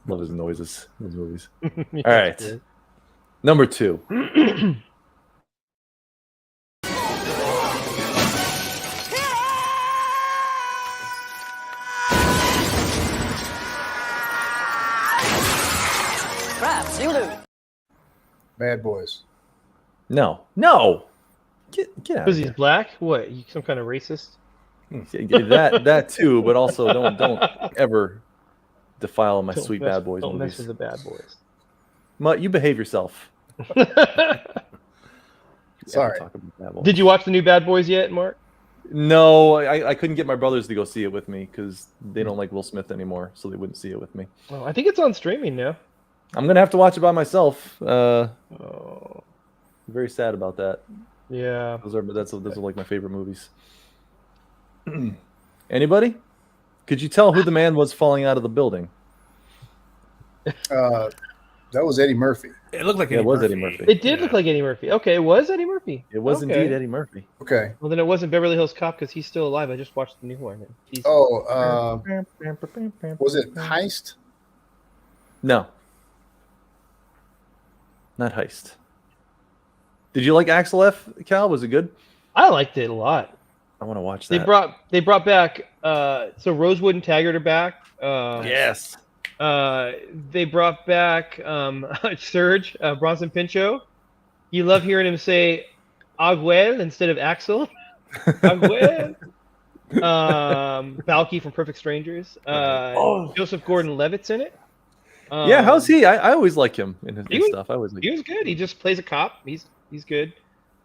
Love his noises in his movies. Yeah, All right. good. Number two. Bad Boys. No. Get out Because of he's here. black. What? You some kind of racist? That too, but also don't ever defile my Don't sweet mess- Bad Boys Don't movies. mess with the bad boys. Mutt, you behave yourself. Sorry. Talk about Bad Boys. Did you watch the new Bad Boys yet, Mark? No, I couldn't get my brothers to go see it with me because they don't like Will Smith anymore, so they wouldn't see it with me. Oh, I think it's on streaming now. I'm gonna have to watch it by myself. Oh, Very sad about that. yeah. Those are like my favorite movies. Anybody? Could you tell who the man was falling out of the building? That was Eddie Murphy. It looked like Yeah, it was Eddie Murphy. It did look like Eddie Murphy. Okay, it was Eddie Murphy. It was Okay. indeed Eddie Murphy. Okay. Well, then it wasn't Beverly Hills Cop because he's still alive. I just watched the new one. He's... Oh, was it Heist? No. Not Heist. Did you like Axel F, Cal? Was it good? I liked it a lot. I want to watch They that. brought back so Rosewood and Taggart are back. Yes. They brought back Serge Bronson Pinchot. You love hearing him say Aguel instead of Axel. Aguel. Balky from Perfect Strangers. Joseph Gordon-Levitt's in it. Yeah, how's he? I always like him in his he was- stuff. I always like. He was good. He just plays a cop. He's good.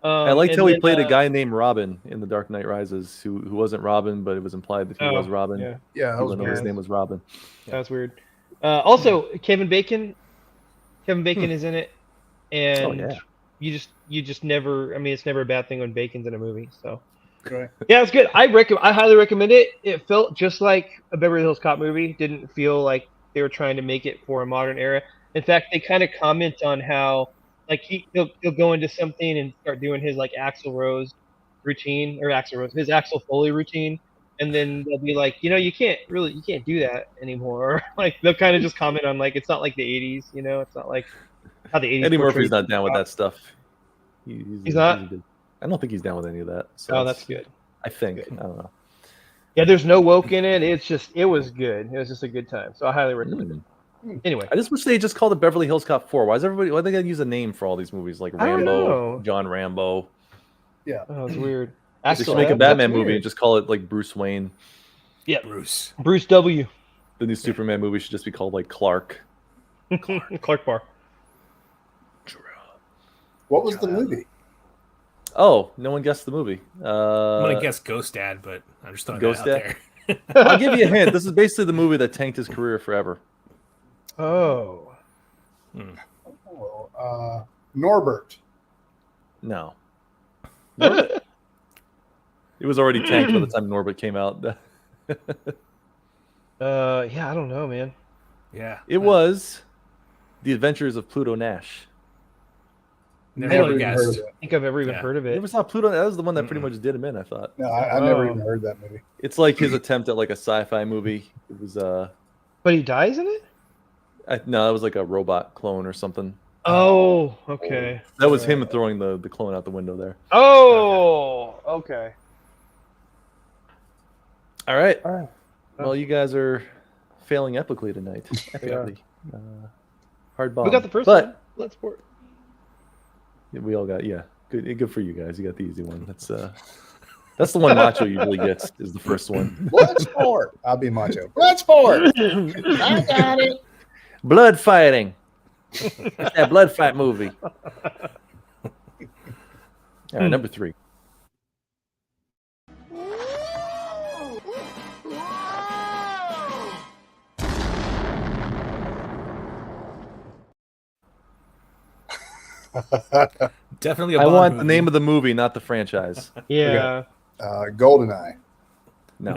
I liked and how he then, played a guy named Robin in The Dark Knight Rises, who wasn't Robin, but it was implied that he was Robin, Yeah, Yeah, that was even though his weird. name was Robin. that was weird. Also, Kevin Bacon. Kevin Bacon is in it, and Oh, yeah. you just never. I mean, it's never a bad thing when Bacon's in a movie. So Right. yeah, it's good. I highly recommend it. It felt just like a Beverly Hills Cop movie. Didn't feel like they were trying to make it for a modern era. In fact, they kind of comment on how like he'll go into something and start doing his like Axl Rose routine or his Axl Foley routine, and then they'll be like, you can't do that anymore. Like they'll kind of just comment on like it's not like the '80s, it's not like how the '80s. Eddie Murphy's portrayed not down with Cop. that stuff. He's not? I don't think he's down with any of that. So Oh, it's- that's good. I think. I don't know. Yeah, there's no woke in it. It was good. It was just a good time. So I highly recommend it. Anyway, I just wish they just called it Beverly Hills Cop 4. Why do they gotta use a name for all these movies like I don't Rambo, know. John Rambo? Yeah. oh, it's weird. They should make a Batman movie and just call it like Bruce Wayne. Yeah, Bruce. Bruce W. The new Superman movie should just be called like Clark. Clark Bar. What was the movie? Oh, no one guessed the movie. I'm gonna guess Ghost Dad, but I'm just throwing Ghost that out Dad? there. I'll give you a hint. This is basically the movie that tanked his career forever. Oh. Norbert. No. Norbert? It was already tanked by the time Norbert came out. Yeah, I don't know, man. Yeah. It was The Adventures of Pluto Nash. Never Never would even have heard of guessed. it. I think I've ever even Yeah. heard of You it. never saw Pluto? That was the one that pretty much did him in, I thought. No, I never Oh. even heard that movie. It's like his attempt at like a sci-fi movie. It was But he dies in it? no, that was like a robot clone or something. Oh, okay. That was him throwing the clone out the window there. Oh, okay. All right. All right. Well, you guys are failing epically tonight. Epically. Hard bomb. We got the first but one. Let's sport. we all got good for you guys. You got the easy one. That's the one Macho usually gets is the first one. Bloodsport. I'll be macho. Bloodsport. I got it. Blood fighting. It's that blood fight movie. All right, number 3. Definitely a I Bond want the movie. name of the movie, not the franchise. Yeah. Goldeneye. No.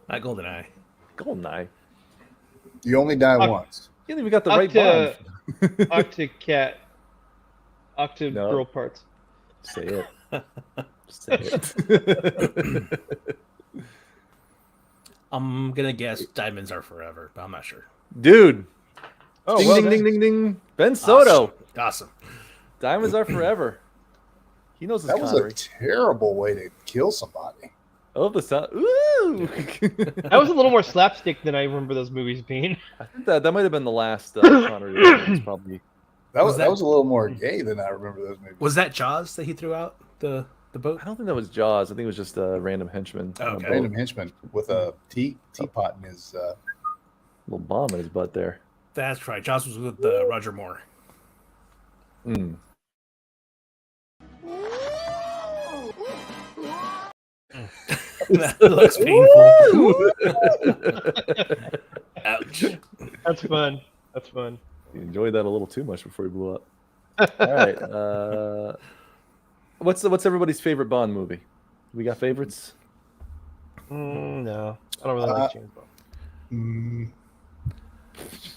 Not GoldenEye. Goldeneye. You only die once. You didn't even got the right Bond. Octocat. Octo No. girl parts. Say it. Say it. I'm gonna guess Diamonds Are Forever, but I'm not sure. Dude. Oh, ding, well ding, done. ding, ding, ding. Ben Soto. Awesome. Diamonds are forever. He knows his That was Connery. a terrible way to kill somebody. I love the sound. Ooh. That was a little more slapstick than I remember those movies being. I think that might have been the last Connery. It's probably. That Was was that- a little more gay than I remember those movies. Was that Jaws that he threw out the boat? I don't think that was Jaws. I think it was just a random henchman. Oh, on a okay. boat. Random henchman with a teapot in his. Little bomb in his butt there. That's right. Jaws was with Roger Moore. Mm. That looks painful. Ouch. That's fun. That's fun. You enjoyed that a little too much before you blew up. All right. What's everybody's favorite Bond movie? We got favorites? No, I don't really like James Bond. Mm,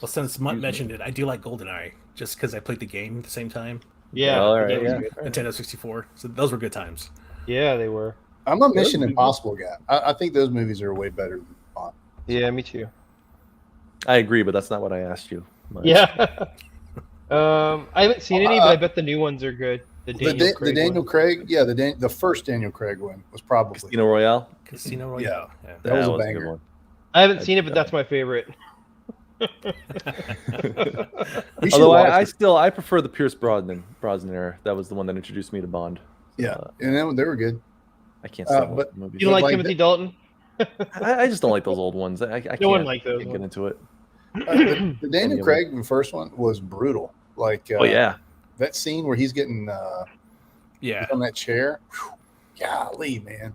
Well, since Mutt mentioned it, I do like GoldenEye, just because I played the game at the same time. Yeah, All right. that was Yeah. good. Nintendo 64. So those were good times. Yeah, they were. I'm a Mission Impossible guy. I think those movies are way better than Bond. Yeah, me too. I agree, but that's not what I asked you. Yeah. I haven't seen any, but I bet the new ones are good. The Daniel Craig. The Daniel one. Craig, yeah, the first Daniel Craig one was probably. Casino Royale. Casino Royale. Yeah. That was a a banger. good one. I haven't seen it, but that's my favorite. We should Although watch it. I prefer the Pierce Brosnan era. That was the one that introduced me to Bond. Yeah, and then they were good. I can't stand but- those movies. You don't like like Timothy that- Dalton? I just don't like those old ones. I can't, No one liked those can't ones. get into it. The Daniel Craig the first one was brutal. Like, Oh yeah, that scene where he's getting Yeah. on that chair. Whew, golly, man,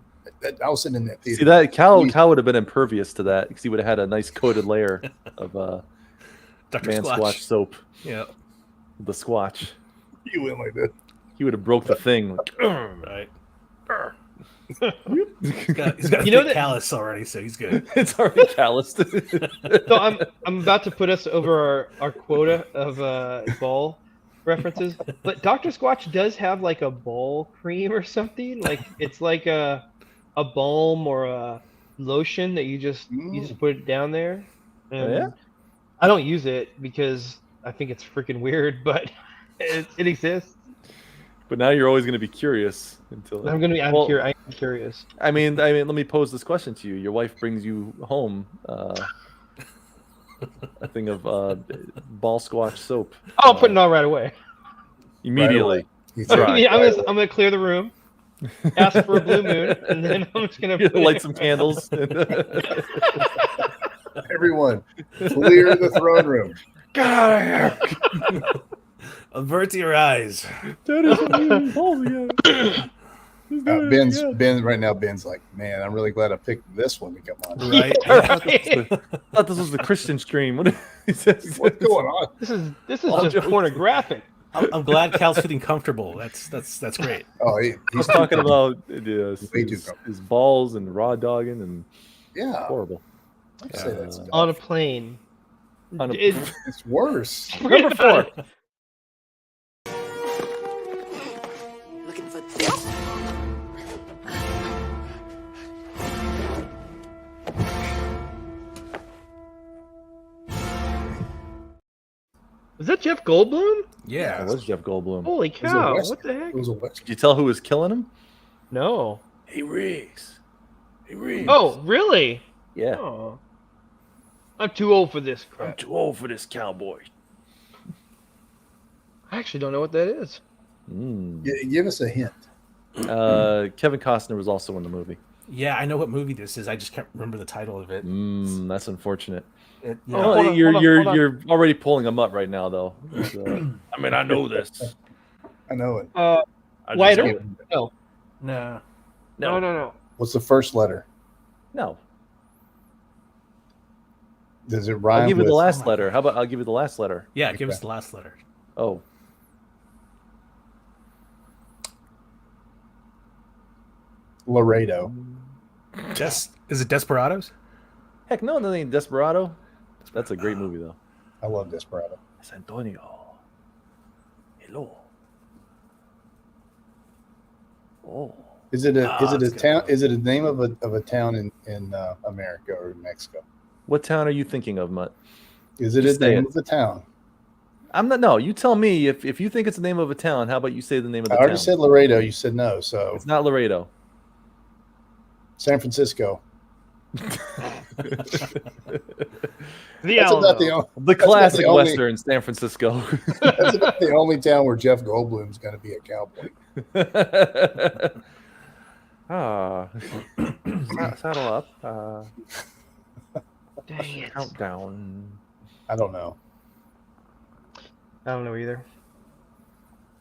I was sitting in that theater. see that Cal Please. would have been impervious to that because he would have had a nice coated layer of Dr. man Squatch. squatch soap. Yeah. The squatch. You went like that. He would have broke the thing. Like, Right. He's got a You know thick that- callus already, so he's good. it's already calloused. So I'm about to put us over our quota of ball references, but Dr. Squatch does have like a ball cream or something. Like it's like a balm or a lotion that you just put it down there. And yeah? I don't use it because I think it's freaking weird, but it exists. But now you're always going to be curious until. I'm Well, curious. I mean, let me pose this question to you. Your wife brings you home a thing of ball squash soap. Oh, I'm putting it on right away. Immediately. He's Right. Yeah, I'm gonna clear the room, ask for a blue moon, and then I'm just gonna put Light it- some candles. Everyone, clear the throne room. Get out of here! Avert your eyes. Ben right now. Ben's like, man, I'm really glad I picked this one to come on. Right. Yeah, right. I thought this was the Christian stream. What he says? What's going on? This is All just jokes. pornographic. I'm glad Cal's feeling comfortable. That's great. Oh, I was talking about Way too his balls and raw dogging and Yeah, horrible. I'd say that's On a plane. On a- it's worse. Number 4. Looking for this? Was that Jeff Goldblum? Yeah. That was Jeff Goldblum. Holy It was a cow! West- What the heck? It was a West. Did you tell who was killing him? No. Hey Riggs. Hey Riggs. Oh, really? yeah. Oh. I'm too old for this I'm crap. too old for this cowboy. I actually don't know what that is. Mm. Give us a hint. Kevin Costner was also in the movie. Yeah, I know what movie this is. I just can't remember the title of it. That's unfortunate. Yeah. Oh, hold on, you're hold on, you're hold on. you're already pulling him up right now, though. I mean, I know this. I know it. I Wyatt just- Earp? No. No. No. What's the first letter? No. Does it rhyme I'll give you with the last letter. How about I'll give you the last letter? Yeah, give us Okay. the last letter. Oh. Laredo? Is it Desperados? Heck no, that ain't Desperado. That's a great movie though. I love Desperado. It's Antonio. Hello. Oh. Is it a that's good. town? Is it a name of a town in America or Mexico? What town are you thinking of, Mutt? Is it Just a say name it. of the town? I'm not. No, you tell me if you think it's the name of a town. How about you say the name of I the already town? said Laredo. You said no. So It's not Laredo. San Francisco. The That's about the, Alamo. The about classic the only- Western, San Francisco. that's about the only town where Jeff Goldblum's going to be a cowboy. Saddle up. Dang it. Countdown. I don't know. I don't know either.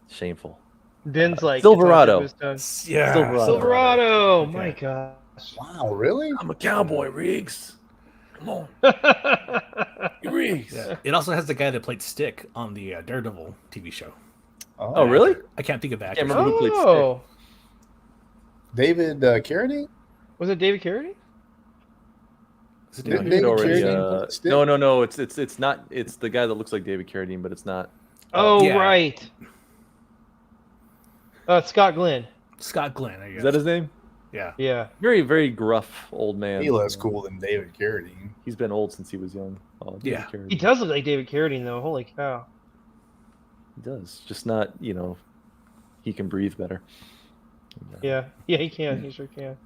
Shameful. Ben's like Silverado. it's on tip of his Yeah. Silverado. tongue. Silverado. Okay. My gosh. Wow, really? I'm a cowboy, Riggs. Come on, Riggs. Yeah. It also has the guy that played Stick on the Daredevil TV show. Oh, really? I can't think of that. Can't actor's remember who name. played Oh, David Carradine? was it David Carradine? Is it Didn't David? David Already, Carradine play Stick? no. It's not. It's the guy that looks like David Carradine, but it's not. Oh, yeah. right. Scott Glenn. Scott Glenn. I guess. Is that his name? Yeah. Yeah. Very, very gruff old man. He less cool than David Carradine. He's been old since he was young. Oh, David Yeah. Carradine. He does look like David Carradine, though. Holy cow. He does. Just not. He can breathe better. Yeah. Yeah, he can. He sure can.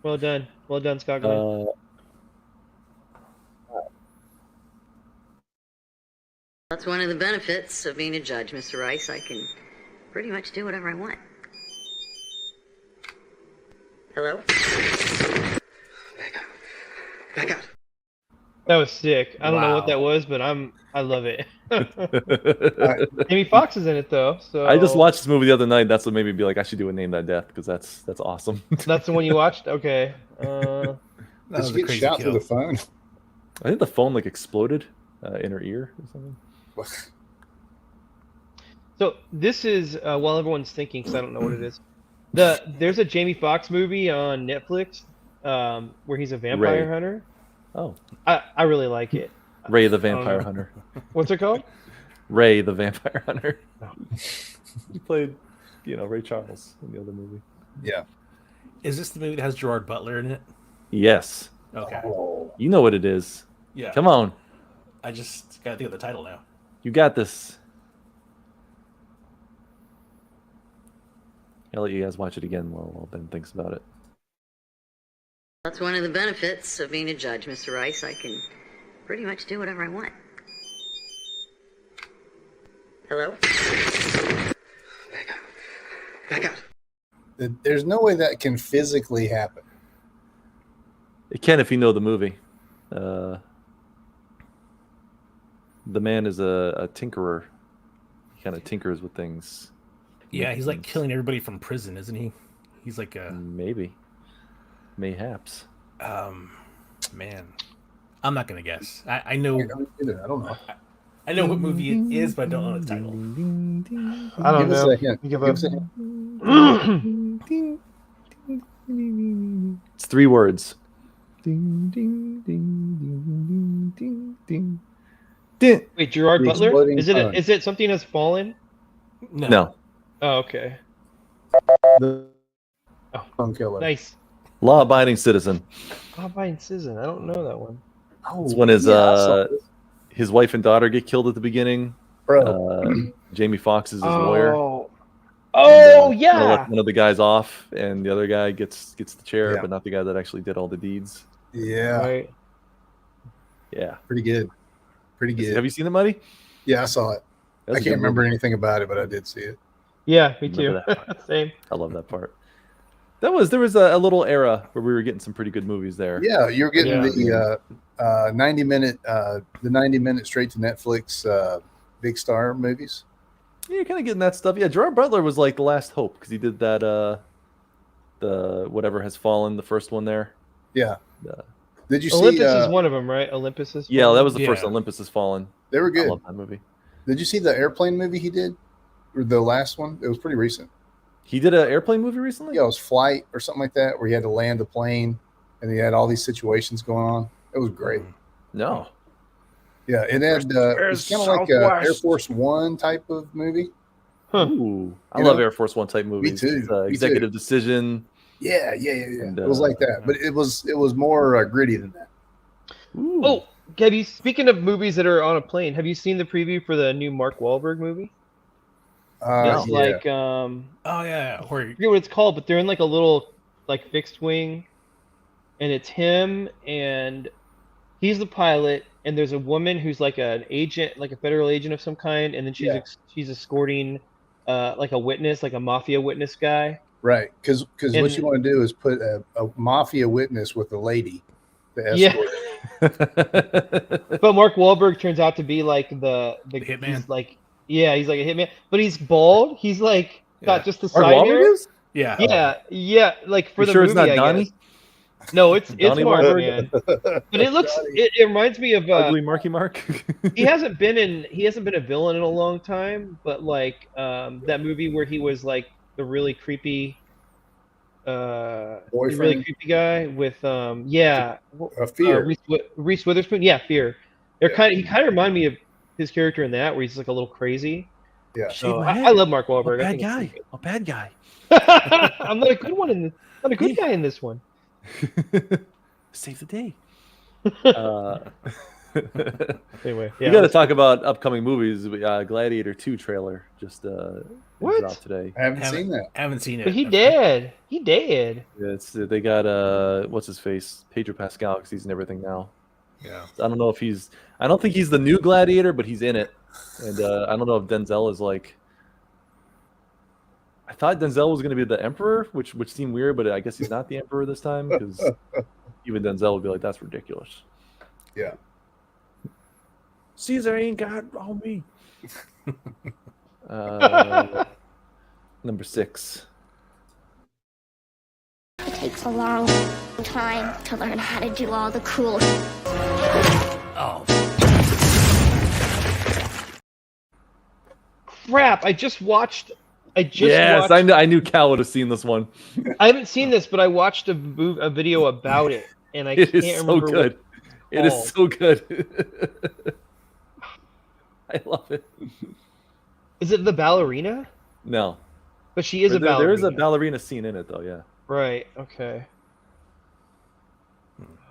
Well done. Well done, Scott Glenn. That's one of the benefits of being a judge, Mr. Rice. I can pretty much do whatever I want. Hello? Back up. That was sick. I don't know what Wow. that was, but I love it. Amy Fox is in it though, so I just watched this movie the other night. That's what made me be like, I should do a Name That Death because that's awesome. That's the one you watched. Okay. That Did was she a get crazy shot kill. through the phone? I think the phone exploded in her ear or something. So this is while everyone's thinking, because I don't know what it is. There's a Jamie Foxx movie on Netflix where he's a vampire Ray. hunter. Oh, I really like it. Ray the Vampire Hunter. What's it called? Ray the Vampire Hunter. Oh. He played, Ray Charles in the other movie. Yeah. Is this the movie that has Gerard Butler in it? Yes, Okay. Oh, you know what it is. Yeah. Come on, I just gotta think of the title now. you got this. I'll let you guys watch it again while Ben thinks about it. That's one of the benefits of being a judge, Mr. Rice. I can pretty much do whatever I want. Hello? Back up. There's no way that can physically happen. It can if you know the movie. The man is a tinkerer. He kind of tinkers with things. Yeah, he's like killing everybody from prison, isn't he? He's like a Maybe. Mayhaps. man. I'm not gonna guess. I know. I don't know. I know what movie it is, but I don't know the title. I don't Give us know. a hint. Give Give us a hint. It's 3 words. Wait, Gerard The Butler? Exploding Is it? Sun. Is it Something Has Fallen? No. Oh, okay. The phone killer. Nice. Law-abiding citizen. Popeye and Citizen. I don't know that one. This one is yeah, I saw this. his wife and daughter get killed at the beginning. Bro. Jamie Foxx is his lawyer. Oh, And, yeah. let one of the guys off, and the other guy gets the chair, Yeah. but not the guy that actually did all the deeds. Yeah, Right. Yeah. pretty good. Pretty good. Have you seen it, Muddy? Yeah, I saw it. That was I a can't good remember movie. anything about it, but I did see it. Yeah, me too. Remember Same. I love that part. There was a little era where we were getting some pretty good movies there. Yeah, you're getting Yeah. the 90-minute straight to Netflix big star movies. Yeah, you're kind of getting that stuff. Yeah, Gerard Butler was like the last hope because he did that the Whatever Has Fallen, the first one there. Yeah. Yeah. Did you Olympus see? is one of them, right? Olympus is. Yeah, that was the Yeah. first Olympus Has Fallen. They were I good. love that movie. Did you see the airplane movie he did, or the last one? It was pretty recent. He did an airplane movie recently? Yeah, it was Flight or something like that, where he had to land the plane, and he had all these situations going on. It was great. No. Yeah, it had. It's kind of like a Air Force One type of movie. Huh. Ooh, I You love know? Air Force One type movies. too, It's, me too. Executive Decision. Yeah. And, it was like that, but it was more gritty than that. Ooh. Oh, Gabby, speaking of movies that are on a plane, have you seen the preview for the new Mark Wahlberg movie? It's Yeah. like Oh yeah, where I forget what it's called, but they're in like a little like fixed wing, and it's him and he's the pilot, and there's a woman who's like an agent, like a federal agent of some kind, and then she's escorting like a witness, like a mafia witness guy. Right, because what And- you want to do is put a mafia witness with a lady to escort. Yeah. But Mark Wahlberg turns out to be like the hitman? He's like he's like a hitman, but he's bald. He's like got Yeah. just the Mark side hair. Wahlberg is? yeah. Yeah, like for You the sure movie. it's not I Donnie? guess. No, it's Donnie Mark, Wahlberg? man. But it looks it reminds me of Ugly Marky Mark? he hasn't been a villain in a long time, but like that movie where he was like the really creepy Boyfriend? guy with Fear. Reese Witherspoon. Yeah, Fear. He kind of remind me of his character in that, where he's like a little crazy. Yeah. Shave So my head. I love Mark I'm a Wahlberg. I bad think guy. it's A bad guy. pretty good. I'm not a good one in this. Not a good guy in this one. Save the day. Anyway, We got to talk about upcoming movies. Gladiator 2 trailer just What? dropped today. I haven't seen that. Haven't seen it. But he did. He did. Yeah, they got what's his face, Pedro Pascal, because he's in everything now. Yeah. I don't know if I don't think he's the new Gladiator, but he's in it. And I don't know if Denzel is like. I thought Denzel was going to be the Emperor, which seemed weird, but I guess he's not the Emperor this time because even Denzel would be like, "That's ridiculous." Yeah. Caesar ain't got on me. Number 6. It takes a long time to learn how to do all the cool. Oh. Crap! I just watched. Yes, I knew Cal would have seen this one. I haven't seen this, but I watched a video about it, and I It can't is so remember. good. It is called. so good. I love it. Is it the ballerina? No, But she is a there ballerina. is a ballerina scene in it though. Yeah. Right. Okay.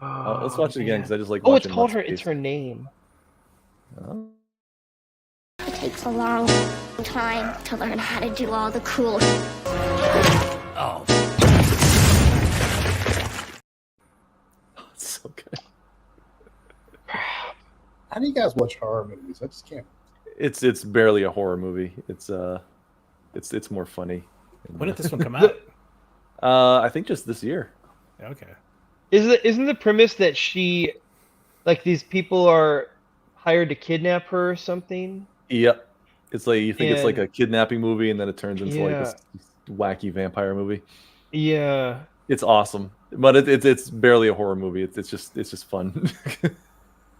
Let's watch it again because I just like. Oh, it's watching called Let's her. Plays. It's her name. Oh. It takes a long time to learn how to do all the cool. Oh, It's so good. How do you guys watch horror movies? I just can't. It's barely a horror movie. It's more funny. when did this one come out? I think just this year. Okay. Isn't the premise that she, like, these people are hired to kidnap her or something? Yep. It's like you think it's like And- a kidnapping movie, and then it turns into like Yeah. this wacky vampire movie. Yeah. It's awesome, but it's barely a horror movie. It's just fun.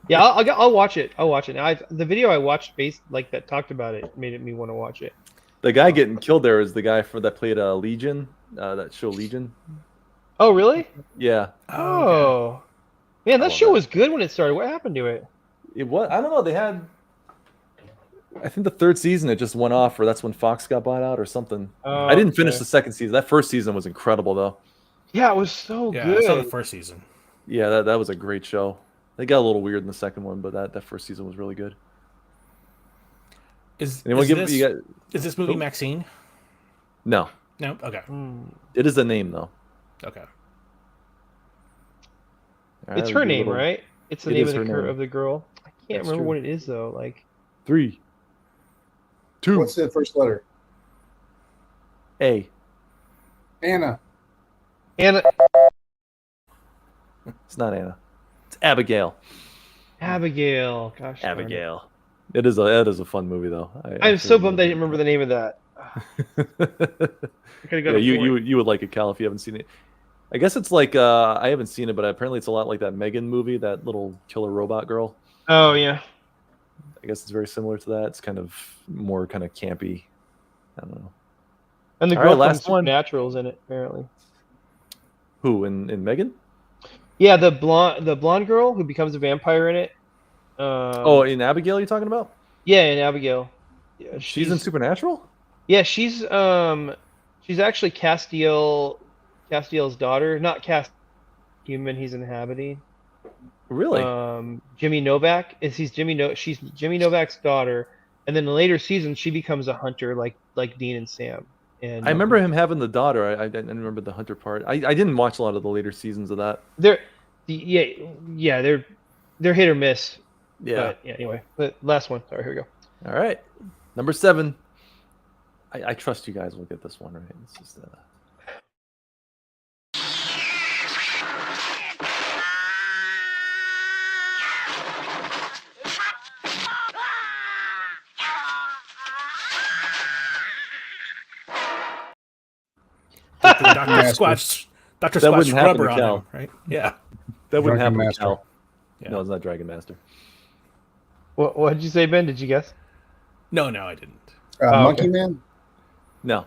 Yeah, I'll watch it. I'll watch it. The video I watched based like that talked about it made me want to watch it. The guy getting killed there is the guy that played Legion, that show Legion. Oh, really? Yeah, Oh. Man, that love show that. was good when it started. What happened to it? it was. I don't know. They had. I think the third season it just went off, or that's when Fox got bought out, or something. Oh, I didn't finish okay. the second season. That first season was incredible, though. Yeah, it was so Yeah, good. I saw the first season. Yeah, that was a great show. They got a little weird in the second one, but that first season was really good. Is Anyone give this, you got? is this movie Oh. Maxine? No, No. Okay. it is a name though. Okay. All right, It's we her do a name, little- right? It's the It name is of her name. the girl. I can't That's remember true. what it is though. Like 3, 2, What's the first letter? A. Anna. Anna It's not Anna. It's Abigail. Abigail. Gosh. darn it. Abigail. It is a fun movie though. I'm so bummed I didn't remember the name of that. I could have got Yeah, a you point. you would like it, Cal, if you haven't seen it. I guess it's like I haven't seen it, but apparently it's a lot like that Megan movie, that little killer robot girl. Oh yeah. I guess it's very similar to that. It's kind of more kind of campy. I don't know. And the All girl right, from last one. Supernatural's in it apparently. Who in Megan? Yeah, the blonde girl who becomes a vampire in it. Oh, in Abigail, you're talking about? Yeah, and Abigail. Yeah, She's in Supernatural? Yeah, she's actually Castiel's daughter, not Cast human he's inhabiting. Really? Jimmy Novak she's Jimmy Novak's daughter, and then in the later seasons she becomes a hunter like Dean and Sam. And I remember him having the daughter. I didn't remember the hunter part. I didn't watch a lot of the later seasons of that. they're hit or miss. Yeah. But yeah, anyway, the last one. Sorry, here we go. All right. Number 7. I trust you guys will get this one right. It's just Dr. Master. Squatch. Dr. That Squatch wouldn't happen rubber to on Cal. him, right? Yeah. that wouldn't Drunken happen to Master. Cal. Yeah. No, it's not Dragon Master. What did you say, Ben? Did you guess? No, I didn't. Monkey okay. Man. No.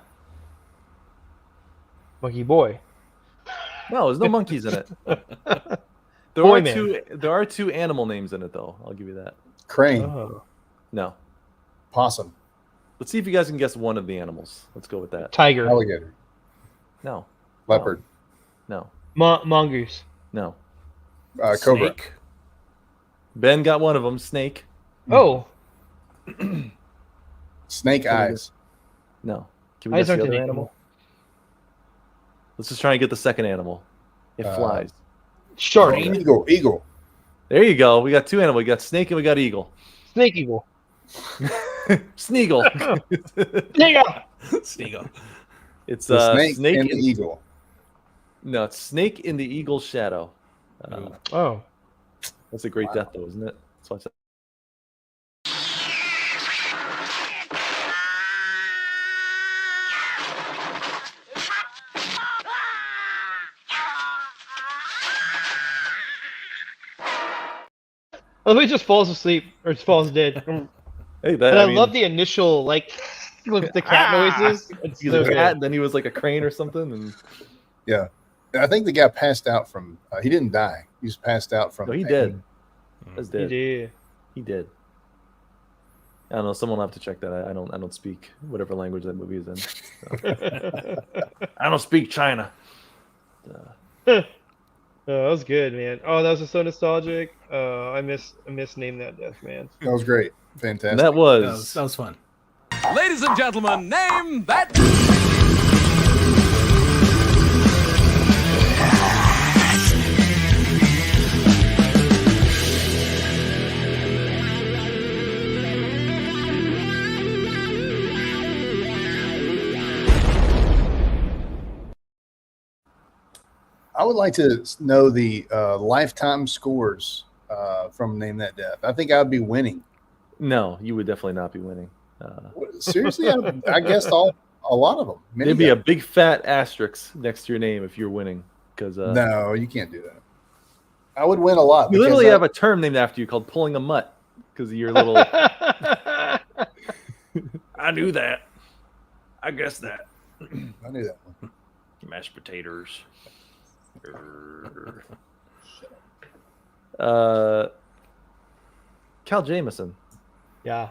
Monkey Boy. No, there's no monkeys in it. There Boy are Man. there are 2 animal names in it though. I'll give you that. Crane. Oh. No. Possum. Let's see if you guys can guess one of the animals. Let's go with that. Tiger. Alligator. No. Leopard. No. Mongoose. No. Cobra. Snake. Ben got one of them. Snake. Oh, Snake eyes. No. Can we eyes guess the aren't other an animal? animal. Let's just try and get the second animal. It flies. Shark. Crane. Eagle. There you go. We got 2 animals. We got snake and we got eagle. Snake Eagle. Sneagle. Eagle. Sneagle. It's The snake, snake and the eagle. No, it's snake in the eagle's shadow. Oh. That's a great death, though, isn't it? Let's watch that. Oh, he just falls asleep or just falls dead. And Hey, that I mean, love the initial with the cat noises. It's He's so a good. cat, and then he was like a crane or something, and Yeah. I think the guy passed out from. He didn't die. He just passed out from. no, he pain. did. That's He dead. did. He did. I don't know. Someone will have to check that. I don't speak whatever language that movie is in. So. I don't speak China. Oh, that was good, man. Oh, that was so nostalgic. I miss Name That Death, man. That was great. Fantastic. And that was That was fun. Ladies and gentlemen, name that. I would like to know the lifetime scores from Name That Death. I think I'd be winning. No, you would definitely not be winning. Seriously, I guessed a lot of them. There'd be a big fat asterisk next to your name if you're winning. Because no, you can't do that. I would win a lot. You literally have a term named after you called pulling a mutt because of your little. I knew that. I guess that. I knew that one. Mashed potatoes. Cal Jameson, Yeah.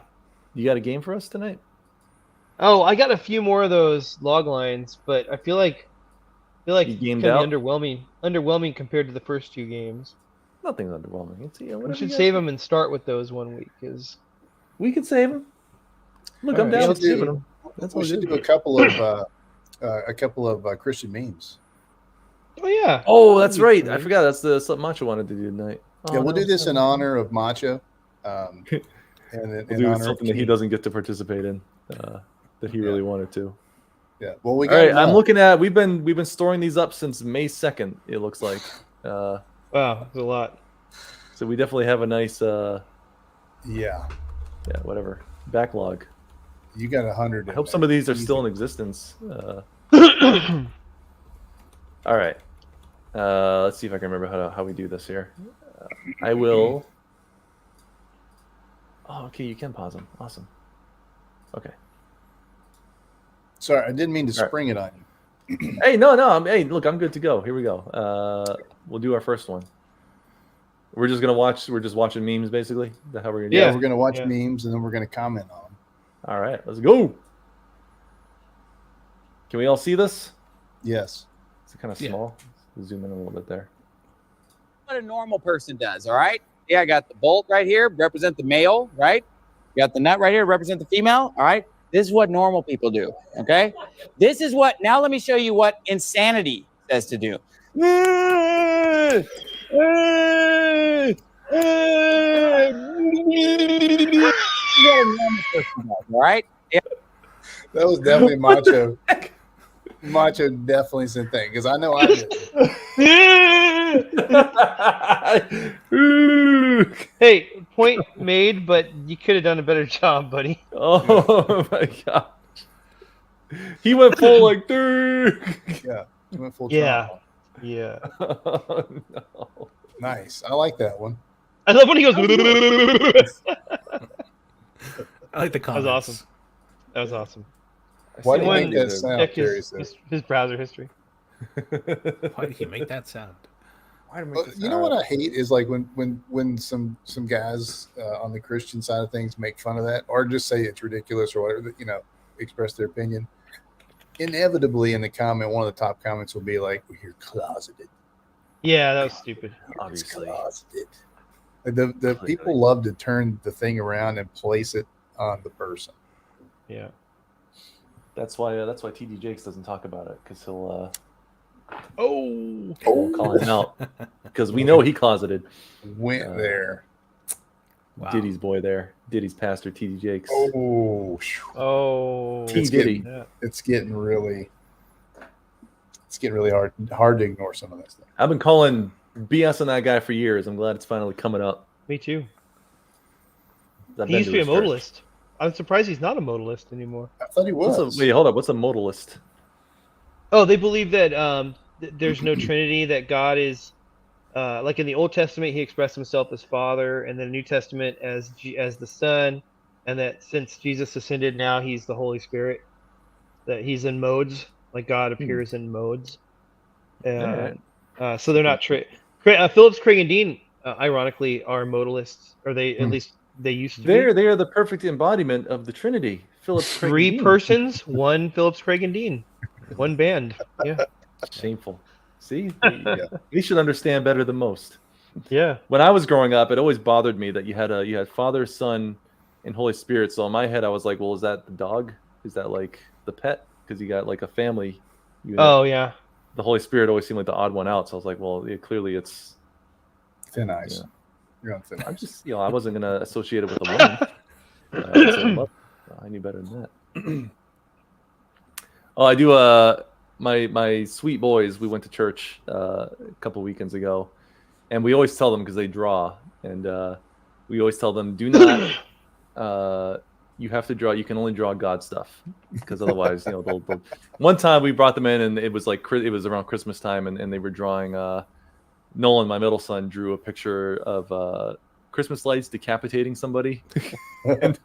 you got a game for us tonight? Oh, I got a few more of those log lines, but I feel like You it's gamed gonna out? be underwhelming compared to the first 2 games. Nothing's underwhelming. It's, We whatever should you save guys- them and start with those one week, because We can save them. Look, All I'm right, down yeah, with let's do saving it. them. That's We all should good. do a couple of Christian memes. oh yeah, Oh, that's That'd be right. cool. I forgot. That's the something Macho wanted to do tonight. Yeah, Oh, we'll no. do this in honor of Macho, and We'll in do honor of something that he King. doesn't get to participate in. That he really wanted to. Yeah. Well, we All got. right, I'm looking at. We've been storing these up since May 2nd. It looks like. wow, that's a lot. So we definitely have a nice. Yeah. Whatever backlog. You got 100. I hope some of these are still in existence. All right. Let's see if I can remember how we do this here. I will. Oh, okay. You can pause them. Awesome. Okay. Sorry, I didn't mean to All right. spring it on you. Hey, no. Hey, look, I'm good to go. Here we go. We'll do our first one. We're just gonna watch. We're just watching memes, basically. Is that how we're gonna do Yeah, it? we're gonna watch Yeah. memes and then we're gonna comment on them. All right, let's go. Can we all see this? Yes. It's kind of Yeah. small. Zoom in a little bit there. What a normal person does, all right? Yeah, I got the bolt right here, represent the male, right? Got the nut right here, represent the female, all right? This is what normal people do, okay? This is what, now let me show you what insanity says to do. What a normal person does, all right? That was definitely Macho. Macho definitely sent that because I know I did. Hey, point made, but you could have done a better job, buddy. Oh my gosh. He went full like Yeah. You went full Yeah. throttle. Yeah. Oh, no. Nice. I like that one. I love when he goes. I like the That comments. was awesome. That was awesome. Why do you Someone make that sound, Check Terry? his browser history. Why did he make that sound? You know what I hate is like when some guys on the Christian side of things make fun of that or just say it's ridiculous or whatever, express their opinion. Inevitably in the comment, one of the top comments will be like, "Well, you're closeted." Yeah, that was stupid. Obviously. Closeted. Like, the people love to turn the thing around and place it on the person. Yeah. That's why TD Jakes doesn't talk about it because he'll Oh. call him out because we know he closeted. Went there. Wow. Diddy's boy there. Diddy's pastor TD Jakes. Oh, Oh. T It's Diddy. Yeah. it's getting really hard to ignore some of that stuff. I've been calling BS on that guy for years. I'm glad it's finally coming up. Me too. I've He been used to be a his church. modalist. I'm surprised he's not a modalist anymore. I thought he was. Wait, hold up. What's a modalist? Oh, they believe that there's no Trinity, that God is like in the Old Testament, he expressed himself as Father, and then the New Testament as the Son, and that since Jesus ascended, now he's the Holy Spirit. That he's in modes, like God appears in modes. Alright. So they're not Phillips, Craig, and Dean, ironically, are modalists, or they at least they used to be. They are the perfect embodiment of the Trinity. Phillips, Craig, and 3 Dean. persons, 1 Phillips, Craig, and Dean, 1 band. Yeah, Shameful. See, we should understand better than most. yeah. When I was growing up, it always bothered me that you had Father, Son, and Holy Spirit. So in my head, I was like, well, is that the dog? Is that like the pet? Because you got like a family unit. Oh yeah. The Holy Spirit always seemed like the odd one out. So I was like, well, clearly it's. Thin ice. Yeah. You're on thin I'm ice. just, I wasn't gonna associate it with a woman. I knew better than that. Oh, I do. my sweet boys, we went to church a couple weekends ago, and we always tell them because they draw, and we always tell them, do not. You have to draw. You can only draw God stuff, because otherwise, they'll. One time we brought them in, and it was around Christmas time, and they were drawing. Nolan, my middle son, drew a picture of Christmas lights decapitating somebody. And,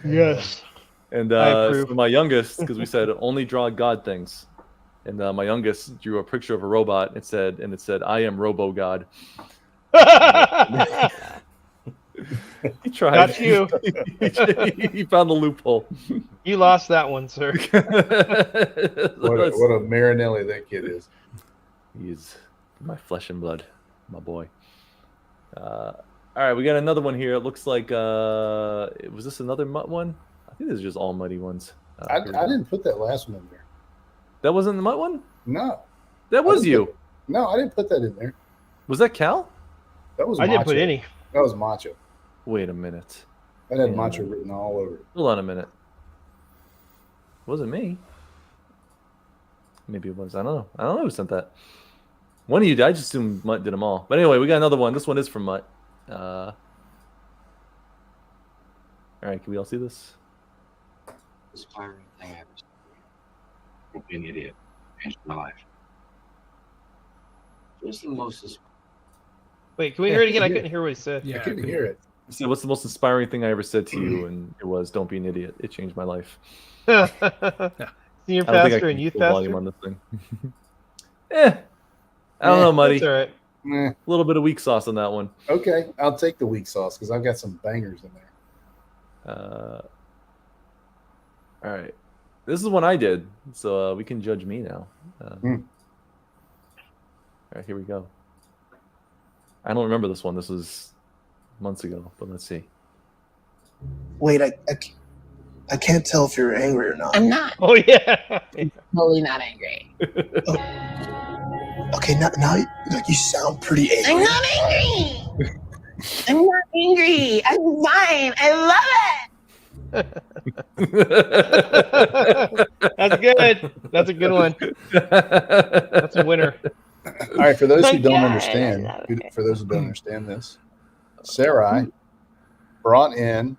Yes. and I approve. so my youngest, because we said only draw God things, and my youngest drew a picture of a robot. It said, "I am Robo God." He tried. Got you. He found the loophole. You lost that one, sir. What a Marinelli that kid is. He's my flesh and blood, my boy. All right, we got another one here. It looks like was this another Mutt one? I think this is just all muddy ones. I didn't put that last one in there. That wasn't the Mutt one? No. That was you. No, I didn't put that in there. Was that Cal? That was I didn't Macho. put any. That was Macho. Wait a minute. That had Yeah. Macho written all over it. Hold on a minute. It wasn't me. Maybe it was. I don't know. I don't know who sent that. One of you did. I just assumed Mutt did them all. But anyway, we got another one. This one is from Mutt. All right, can we all see this? Inspiring thing I ever said. Don't be an idiot. Changed my life. What's the most Wait, can we hear it again? I couldn't hear what he said. I couldn't hear it. He said, "What's the most inspiring thing I ever said to you?" And it was, "Don't be an idiot. It changed my life." Senior I don't think I pastor can and youth keep the volume pastor. on this thing. I don't know, Muddy. That's all right. Meh. A little bit of weak sauce on that one. Okay, I'll take the weak sauce because I've got some bangers in there. All right. This is one I did, so we can judge me now. All right, here we go. I don't remember this one. This was months ago, but let's see. Wait, I can't tell if you're angry or not. I'm not. Oh yeah. Totally not angry. Okay, now you sound pretty angry. I'm not angry. I'm not angry. I'm fine. I love it. That's good. That's a good one. That's a winner. All right, for those who don't Okay. understand, Okay. for those who don't understand this, Sarai brought in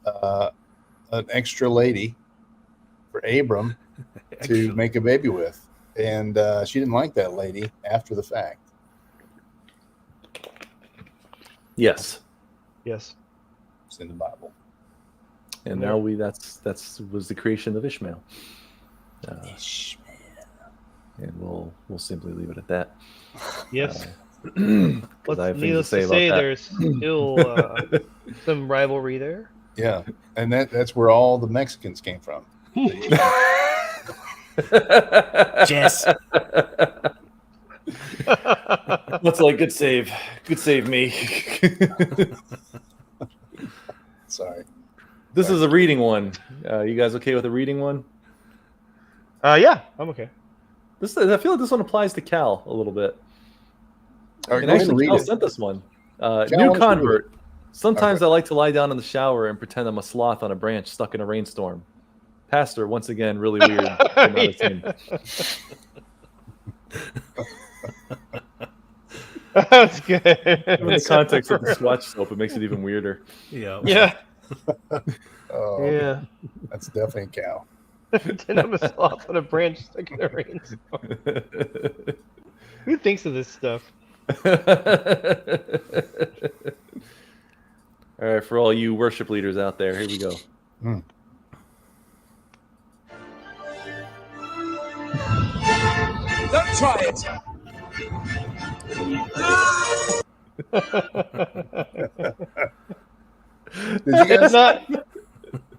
an extra lady for Abram to make a baby with, and she didn't like that lady after the fact. Yes. Yes. It's in the Bible. And now that's was the creation of Ishmael. And we'll simply leave it at that. Yes. 'Cause I have things to Needless say to about say, that. there's still some rivalry there. Yeah, and that's where all the Mexicans came from. Jess. What's like good save me. Sorry. This is a reading one. You guys okay with a reading one? Yeah, I'm okay. I feel like this one applies to Cal a little bit. All right, And go ahead and actually, read Cal it. sent this one. why New don't you convert. read Sometimes Okay. I like to lie down in the shower and pretend I'm a sloth on a branch stuck in a rainstorm. Pastor, once again, really weird. I'm out of tune. That's good. In the context of the Swatch soap, it makes it even weirder. Yeah. Yeah. Oh, Yeah. that's definitely a cow. Then I'm a sloth on a branch stuck in a rainstorm. Who thinks of this stuff? All right, for all you worship leaders out there, here we go. Let's try it. Did you guys? It's not.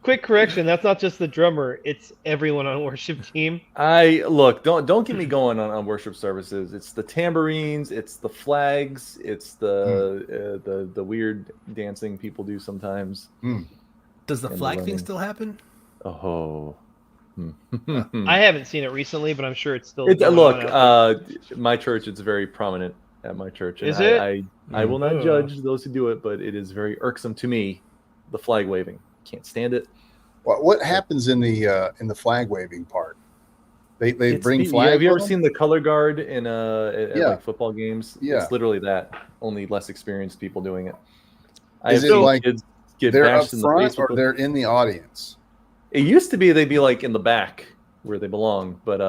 Quick correction. That's not just the drummer. It's everyone on worship team. Look, don't get me going on worship services. It's the tambourines, it's the flags, it's the weird dancing people do sometimes. Does the And flag the thing running. still happen? Oh. I haven't seen it recently, but I'm sure it's still. It, going look, on out my church, it's very prominent at my church. And Is it? I will not Oh. judge those who do it, but it is very irksome to me, the flag waving. Can't stand it. What happens in the flag waving part? They It's bring the- flags. Have you ever with them? seen the color guard in at Yeah. like football games? Yeah. It's literally that. Only less experienced people doing it. I Is have it seen like kids get they're up bashed in the front face or with them. they're in the audience? It used to be they'd be like in the back where they belong, but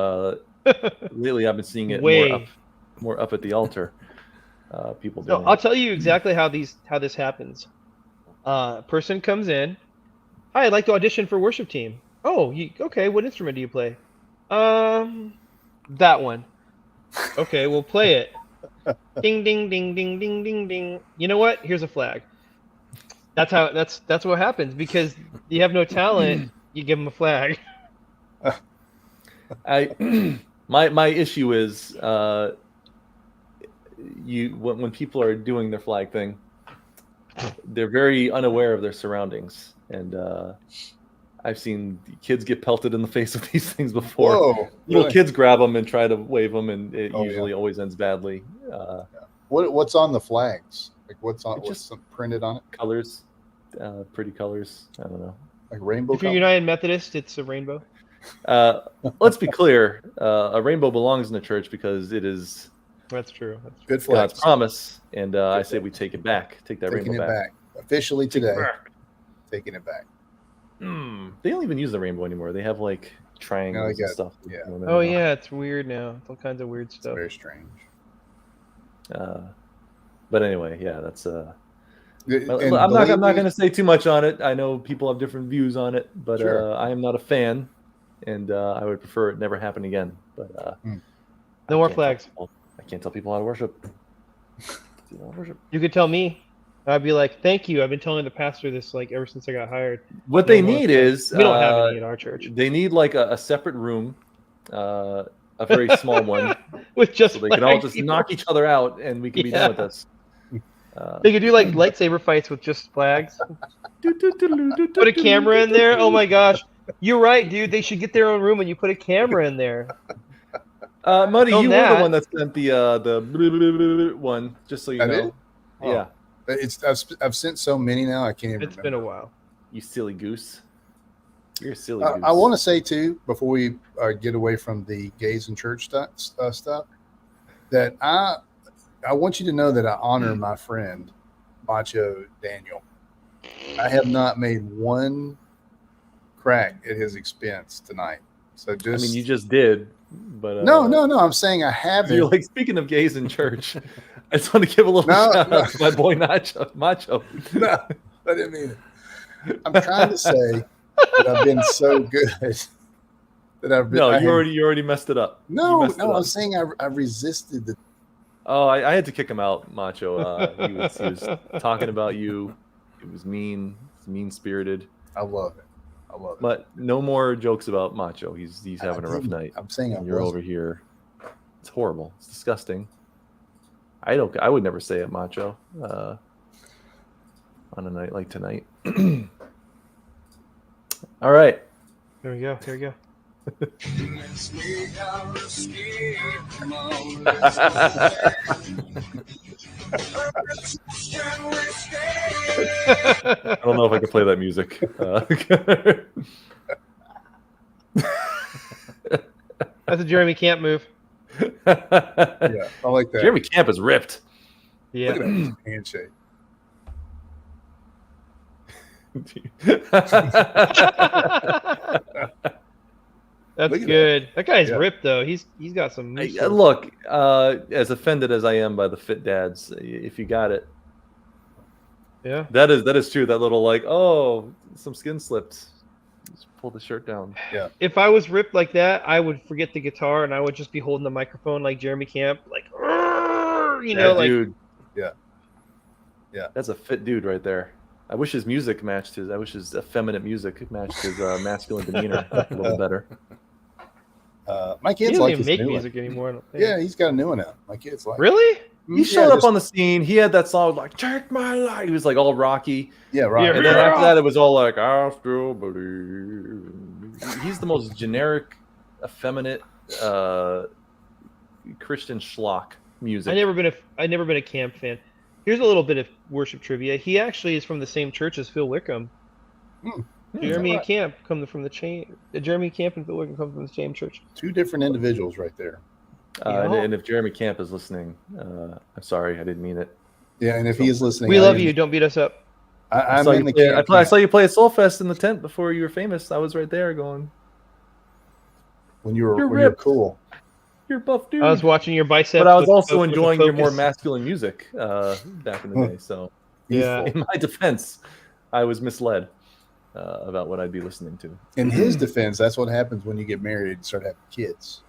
lately I've been seeing it more up at the altar. People So doing I'll it. tell you exactly how this happens. Person comes in. Hi, I'd like to audition for worship team. Oh, okay? What instrument do you play? That one. Okay, we'll play it. Ding ding ding ding ding ding ding. You know what? Here's a flag. That's what happens because you have no talent. You give them a flag. My issue is when people are doing their flag thing, they're very unaware of their surroundings, and I've seen kids get pelted in the face with these things before. Whoa, Little really? kids grab them and try to wave them, and it Oh, usually always ends badly. What's on the flags? Like what's just printed on it? Colors, pretty colors. I don't know. Like rainbow. If you're United Methodist, it's a rainbow. Let's be clear. A rainbow belongs in the church because it is That's true. Good flags. God's promise, and I say we take it back. Take that Taking rainbow it back. officially Take it today. back. Taking it back. They don't even use the rainbow anymore. They have like triangles and stuff. Yeah. Oh yeah, it's weird now. It's all kinds of weird stuff. Very strange. But anyway, yeah, that's And I'm not believe me- going to say too much on it. I know people have different views on it, but Sure. I am not a fan, and I would prefer it never happen again. But No more flags. I can't tell people how to worship. You could tell me. I'd be like, "Thank you. I've been telling the pastor this like ever since I got hired." What No they more need flags. is we don't have any at our church They need like a separate room, a very small one, with just so they can all flag just people. knock each other out, and we can be done with this. They could do like lightsaber fights with just flags. Put a camera in there. Oh my gosh, you're right, dude. They should get their own room and you put a camera in there. Muddy, Film you were that. the one that sent the one, just so you I know. did? Oh. Yeah, I've sent so many now I can't even It's remember. been a while. you silly goose. You're a silly goose. I want to say too, before we get away from the gays and church stuff, that I want you to know that I honor my friend Macho Daniel. I have not made one crack at his expense tonight. So just I mean, you just did, but no. I'm saying I haven't. You're like, speaking of gays in church, I just want to give a little No, shout no. out to my boy Macho. No, I didn't mean it. I'm trying to say that I've been so good that I've been. No, I you had- already messed it up. No, You messed it no. up. I'm saying I resisted the. Oh, I had to kick him out, Macho. He was talking about you. It was mean. It's mean spirited. I love it. I love it. But no more jokes about Macho. He's having a rough didn't. night. I'm saying I And you're wasn't. over here. It's horrible. It's disgusting. I would never say it, Macho. On a night like tonight. All right. Here we go. Here we go. I don't know if I can play that music. That's a Jeremy Camp move. Yeah, I like that. Jeremy Camp is ripped. Yeah. Look at his handshake. That's Look at good. That guy's Yeah. ripped though. He's got some moves. Look, as offended as I am by the fit dads, if you got it, Yeah. that is true. That little like, oh, some skin slipped. Just pull the shirt down. Yeah. If I was ripped like that, I would forget the guitar and I would just be holding the microphone like Jeremy Camp, like, you know, like dude. Yeah. Yeah. That's a fit dude right there. I wish his music matched his. I wish his effeminate music matched his masculine demeanor a little better. My he kids doesn't like even his make new music one. anymore. I don't think. Yeah, he's got a new one out. My kids like. Really? He showed up on the scene. He had that song like "Take My Life." He was like all rocky. Yeah, right. And then after that, it was all like "I Still Believe." He's the most generic, effeminate Christian schlock music. I never been a Camp fan. Here's a little bit of worship trivia. He actually is from the same church as Phil Wickham. Jeremy and right? Camp come from the chain. Jeremy Camp and Phil Wickham come from the same church. Two different individuals right there. And if Jeremy Camp is listening, I'm sorry, I didn't mean it. Yeah, and if he is listening, We love you. Don't beat us up. I'm saw in you the play, camp. I saw you play at Soulfest in the tent before you were famous. I was right there going, when you were ripped. cool. You're buff, dude. I was watching your biceps. But I was with- also with the enjoying your more focus. masculine music back in the day. So, Yeah. in my defense, I was misled about what I'd be listening to. In his defense, that's what happens when you get married and start having kids.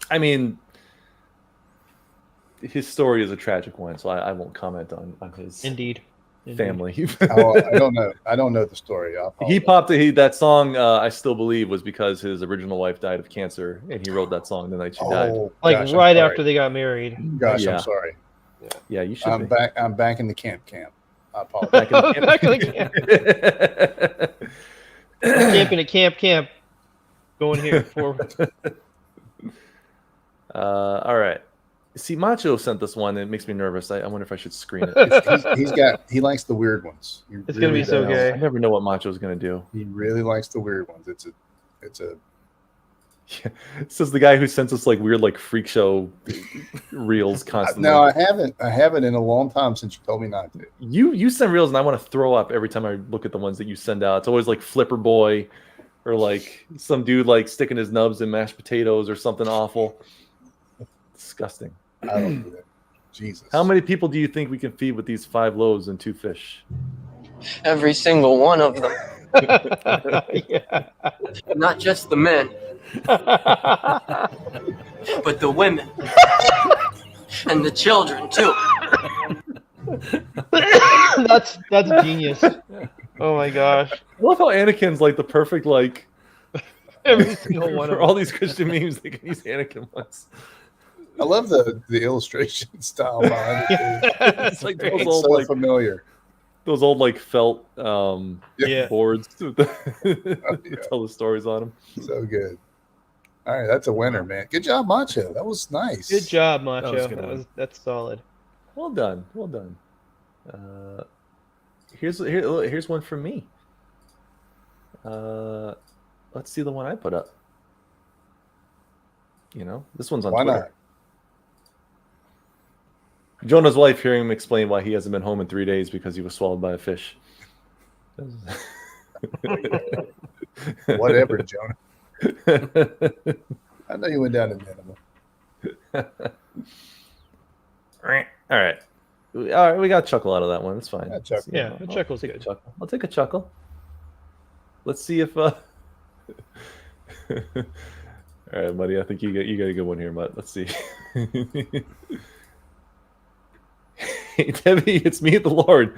I mean, his story is a tragic one, so I won't comment on his Indeed. family. Oh, I don't know. I don't know the story. He popped that song. I still believe was because his original wife died of cancer, and he wrote that song the night she died. Like gosh, right I'm after sorry. they got married. Gosh, Yeah. I'm sorry. Yeah, you should. I'm be. back. I'm back in the camp. I apologize. Back in the camp. Back in the Camping at camp. Going here forward. All right. See, Macho sent this one, and it makes me nervous. I wonder if I should screen it. He likes the weird ones. It's gonna be so does. gay. I never know what Macho's gonna do. He really likes the weird ones. It's a. Yeah. This is the guy who sends us like weird like freak show reels constantly. No, I haven't. I haven't in a long time since you told me not to. You send reels, and I want to throw up every time I look at the ones that you send out. It's always like Flipper Boy, or like some dude like sticking his nubs in mashed potatoes or something awful. Disgusting. I don't do that. Jesus. How many people do you think we can feed with these 5 loaves and 2 fish? Every single one of them. Yeah. Not just the men, but the women. And the children, too. that's genius. Oh my gosh. I love how Anakin's like the perfect like Every single one for of all them. these Christian memes. They can use Anakin ones. I love the illustration style behind it. It's like those It's old so like familiar. those old like felt Yeah. boards to tell the stories on them. So good. All right, that's a winner, man. Good job, Macho. That was nice. Good job, Macho. That was good. That's solid. Well done. Well done. Here's one from me. Let's see the one I put up. You know, this one's on Why Twitter. not? Jonah's wife hearing him explain why he hasn't been home in 3 days because he was swallowed by a fish. Whatever, Jonah. I know you went down to Nineveh. All right, we got a chuckle out of that one. That's fine. Yeah, a chuckle's good. Chuckle. I'll take a chuckle. Let's see if. All right, buddy. I think you got a good one here, Mutt. Let's see. Hey, Debbie, it's me, the Lord.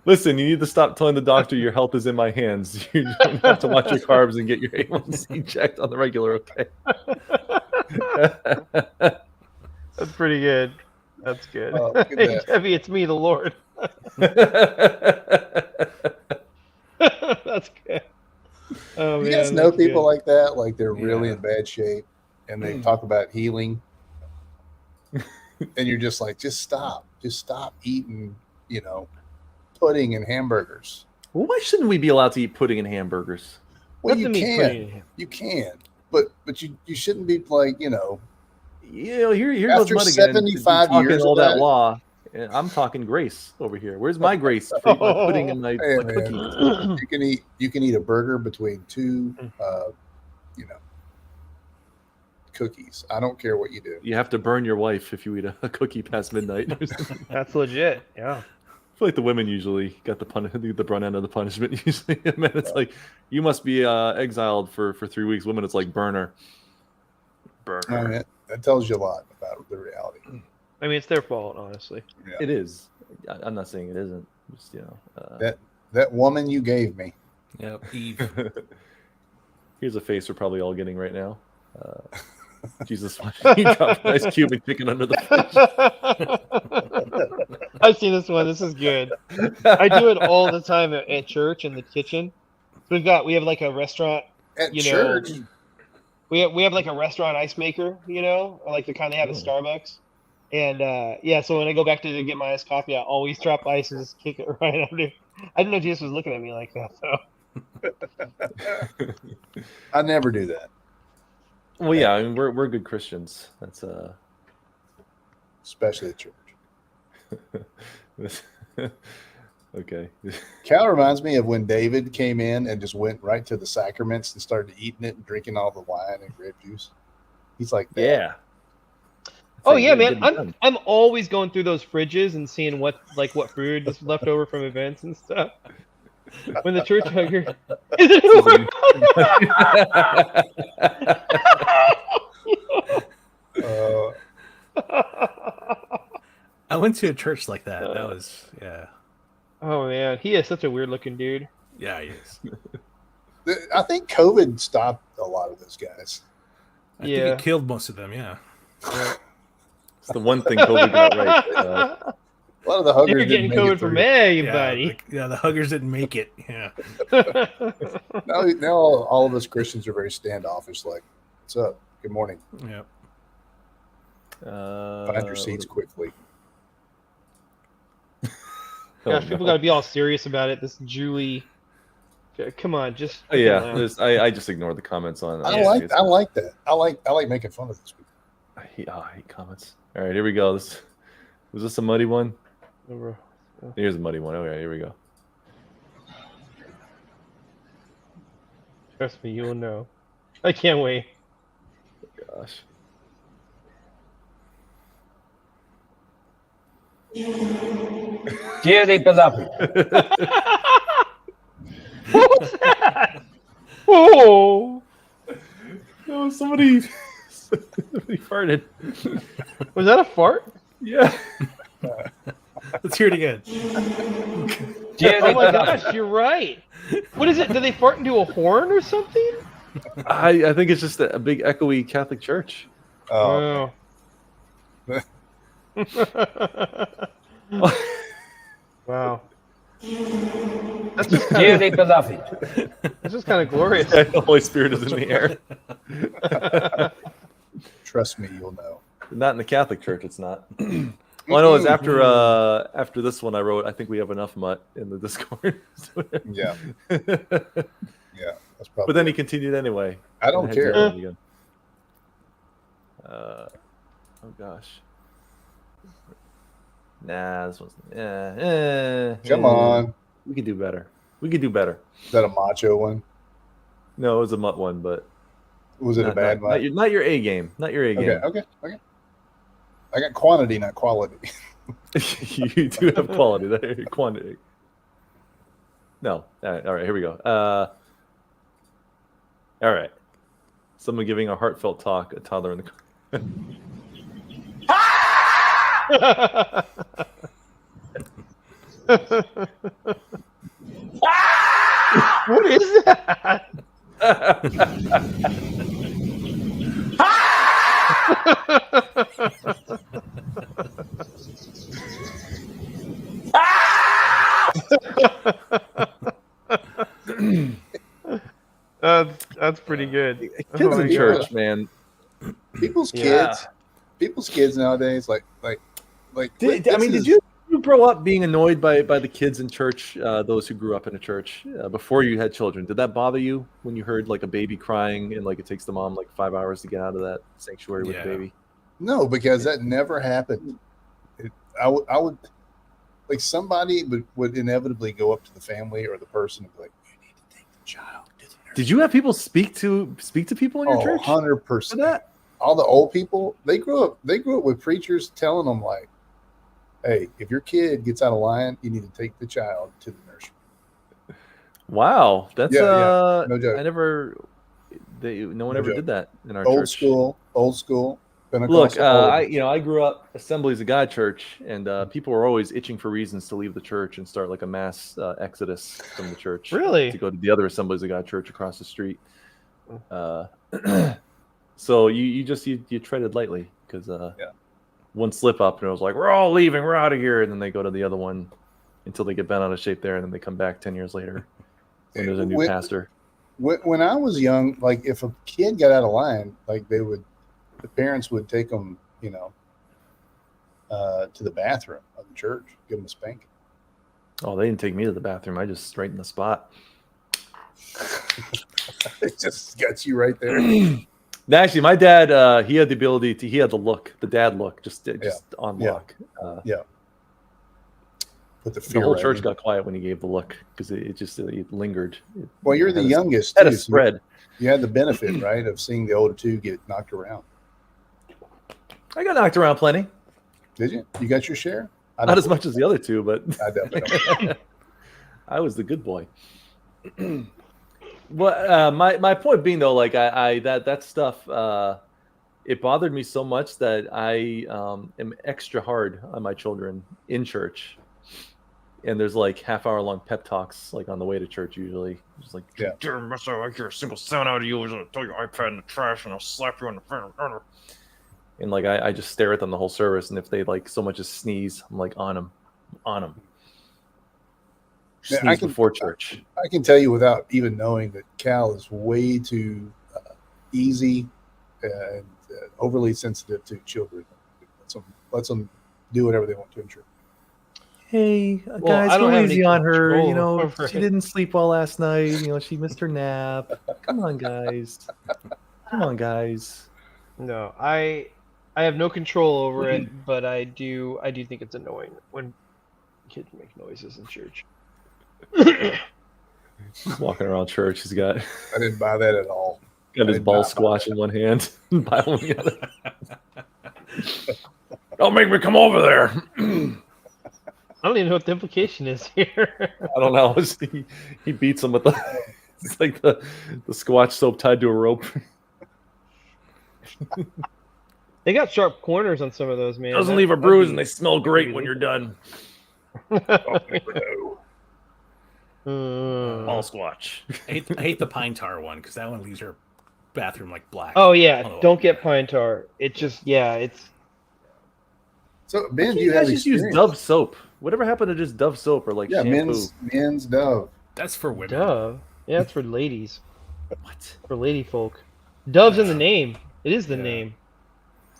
Listen, you need to stop telling the doctor your health is in my hands. You don't have to watch your carbs and get your A1C checked on the regular, okay? That's pretty good. That's good. Oh, look at Hey, that. Debbie, it's me, the Lord. That's good. Oh, You man, guys know that's people good. like that? Like they're really in bad shape and they talk about healing. And you're just like, just stop eating, pudding and hamburgers. Well, why shouldn't we be allowed to eat pudding and hamburgers? Well, Nothing you means pudding and ham. can, but you shouldn't be like, Here goes After Mutt again. 75 talking years all of that that. law. I'm talking grace over here. Where's my grace? For my pudding and my Hey, man, cookies. you can eat a burger between two, cookies. I don't care what you do. You have to burn your wife if you eat a cookie past midnight. That's legit. Yeah. I feel like the women usually got the brunt end of the punishment. Usually, men, it's like you must be exiled for 3 weeks. Women, it's like burner. I mean, that tells you a lot about the reality. I mean, it's their fault, honestly. Yeah. It is. I'm not saying it isn't. Just That woman you gave me. Yep, Eve. Here's a face we're probably all getting right now. Jesus, you drop an ice cube and kick it under the fridge. I've seen this one. This is good. I do it all the time at church in the kitchen. We have like a restaurant At church? We have like a restaurant ice maker, or like the kind they have at Starbucks. And so when I go back to get my iced coffee, I always drop ice and just kick it right under. I didn't know Jesus was looking at me like that. So I never do that. Well, yeah, I mean, we're good Christians. That's Especially at church. okay. Kind of reminds me of when David came in and just went right to the sacraments and started eating it and drinking all the wine and grape juice. He's like that. Yeah. Oh yeah, man. I'm always going through those fridges and seeing what food is left over from events and stuff. When the church hugger is it I went to a church like that. That was Oh man, he is such a weird looking dude. Yeah, he is. I think COVID stopped a lot of those guys. I think it killed most of them. Yeah. It's the one thing COVID got right. A lot of the huggers You're getting didn't make COVID it from through. everybody. The huggers didn't make it. Yeah. Now all of us Christians are very standoffish. Like, what's up? Good morning. Yeah. Find your seats quickly. Gosh, people got to be all serious about it. This Julie, come on, just I just ignore the comments on. I like that. I like making fun of this people. I hate comments. All right, here we go. Was this a muddy one? Here's a muddy one. Okay, here we go. Trust me, you'll know. I can't wait. Oh, gosh. Dearly beloved. What was that? Oh, No, somebody farted. Was that a fart? Yeah. Let's hear it again. Oh my gosh, you're right. What is it? Do they fart into a horn or something? I think it's just a big echoey Catholic church. Oh. Wow. That's just Dearly beloved. That's just kind of glorious. The Holy Spirit is in the air. Trust me, you'll know. Not in the Catholic Church, it's not. Well, I know it's after this one I wrote, I think we have enough mutt in the Discord. Yeah. Yeah, that's probably. But then he continued anyway. I don't care. Again. Oh gosh. Nah, this one's Come on. We could do better. We could do better. Is that a macho one? No, it was a mutt one, but Was it a bad mutt? Not your A game. Not your A game. Okay. I got quantity, not quality. You do have quality. Quantity. No. All right. Here we go. All right. Someone giving a heartfelt talk. A toddler in the car. What is that? That's pretty good. Kids in church, man. People's kids nowadays, like. Did you grow up being annoyed by the kids in church? Those who grew up in a church before you had children, did that bother you when you heard like a baby crying and like it takes the mom like 5 hours to get out of that sanctuary with the baby? No, because that never happened. I would like somebody would inevitably go up to the family or the person and be like, "You need to take the child to the nursery." Did you have people speak to people in your church? 100%. All the old people, they grew up with preachers telling them like, "Hey, if your kid gets out of line, you need to take the child to the nursery." Wow, that's no joke. No one ever did that in our old church. Old school. Look, I grew up Assemblies of God church, and people were always itching for reasons to leave the church and start like a mass exodus from the church. Really? To go to the other Assemblies of God church across the street. So you treaded lightly because one slip up and it was like, we're all leaving, we're out of here, and then they go to the other one until they get bent out of shape there, and then they come back 10 years later and there's a new pastor. When I was young, like if a kid got out of line, like the parents would take them, to the bathroom of the church, give them a spanking. Oh, they didn't take me to the bathroom. I just right in the spot. It just got you right there. Actually, my dad, he had the ability to. He had the look, the dad look, just on Yeah. lock. Yeah. Put the The fear whole right church in. got quiet when he gave the look because it lingered. Well, you're the had a- youngest had too. a spread. You had the benefit, right, of seeing the older two get knocked around. I got knocked around plenty. Did you? You got your share? Not as much as the other two, but I definitely don't. I was the good boy. Well, my point being though, like that stuff, it bothered me so much that I am extra hard on my children in church. And there's like half-hour long pep talks like on the way to church usually. Just like, Yeah. Dear Mister, I hear a single sound out of you. I'm gonna throw your iPad in the trash and I'll slap you on the front. and like I just stare at them the whole service, and if they like so much as sneeze, I'm like on them. Yeah, Sneeze before church. I can tell you without even knowing that Cal is way too easy and overly sensitive to children. Lets them do whatever they want to in church. Hey Well, guys, I don't go have any easy on her. You control know, over she it. didn't sleep well last night. You know, she missed her nap. Come on, guys. Come on, guys. No, I have no control over it, but I do think it's annoying when kids make noises in church. He's walking around church. He's got I didn't buy that at all. got I his did ball not buy squash in one hand, Bible in the other. Don't make me come over there. I don't even know what the implication is here. I don't know. He beats him with the it's like the squash soap tied to a rope. They got sharp corners on some of those, man. Doesn't That- leave a that'd bruise be- and they smell great when you're done. Ball squatch. I hate the pine tar one because that one leaves your bathroom like black. Oh yeah, Oh, don't get pine tar. It just it's So Ben, You you have guys just use experience. Dove soap. Whatever happened to just Dove soap or like Yeah, shampoo? men's Dove. That's for women. Dove. Yeah, it's for ladies. What? For lady folk. Dove's in the name. It is the name.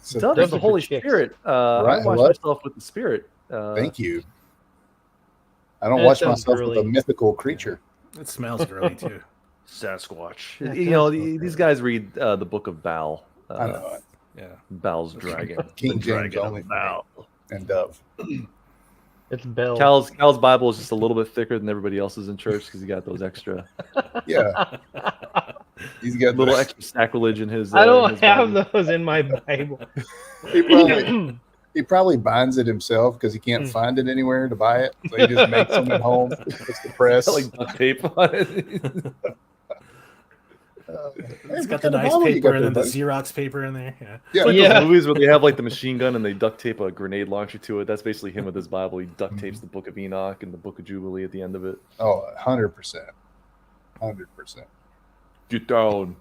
So Dove is Doves the are for Holy chicks. Spirit. I Right, wash what? myself with the Spirit. Thank you. I don't That watch sounds myself with a girly. mythical creature. It smells girly too. Sasquatch. That You know, does smell these guys read the book of Baal. I know it. Yeah. Baal's dragon. King The James dragon only of Baal. and Dove. It's Bell. Cal's Bible is just a little bit thicker than everybody else's in church because he got those extra Yeah, he's got little the- extra sacrilege in his. I in don't his have Bible. those in my Bible. He probably binds it himself because he can't find it anywhere to buy it. So he just makes them at home. Puts the press. Got, like duct tape on it. It's Hey, got what the kind of nice Bible you paper got and there, then the buddy? Xerox paper in there. Yeah. Yeah, Like Yeah. those movies where they have like the machine gun and they duct tape a grenade launcher to it. That's basically him with his Bible. He duct tapes the Book of Enoch and the Book of Jubilee at the end of it. Oh, 100%. 100%. Get down.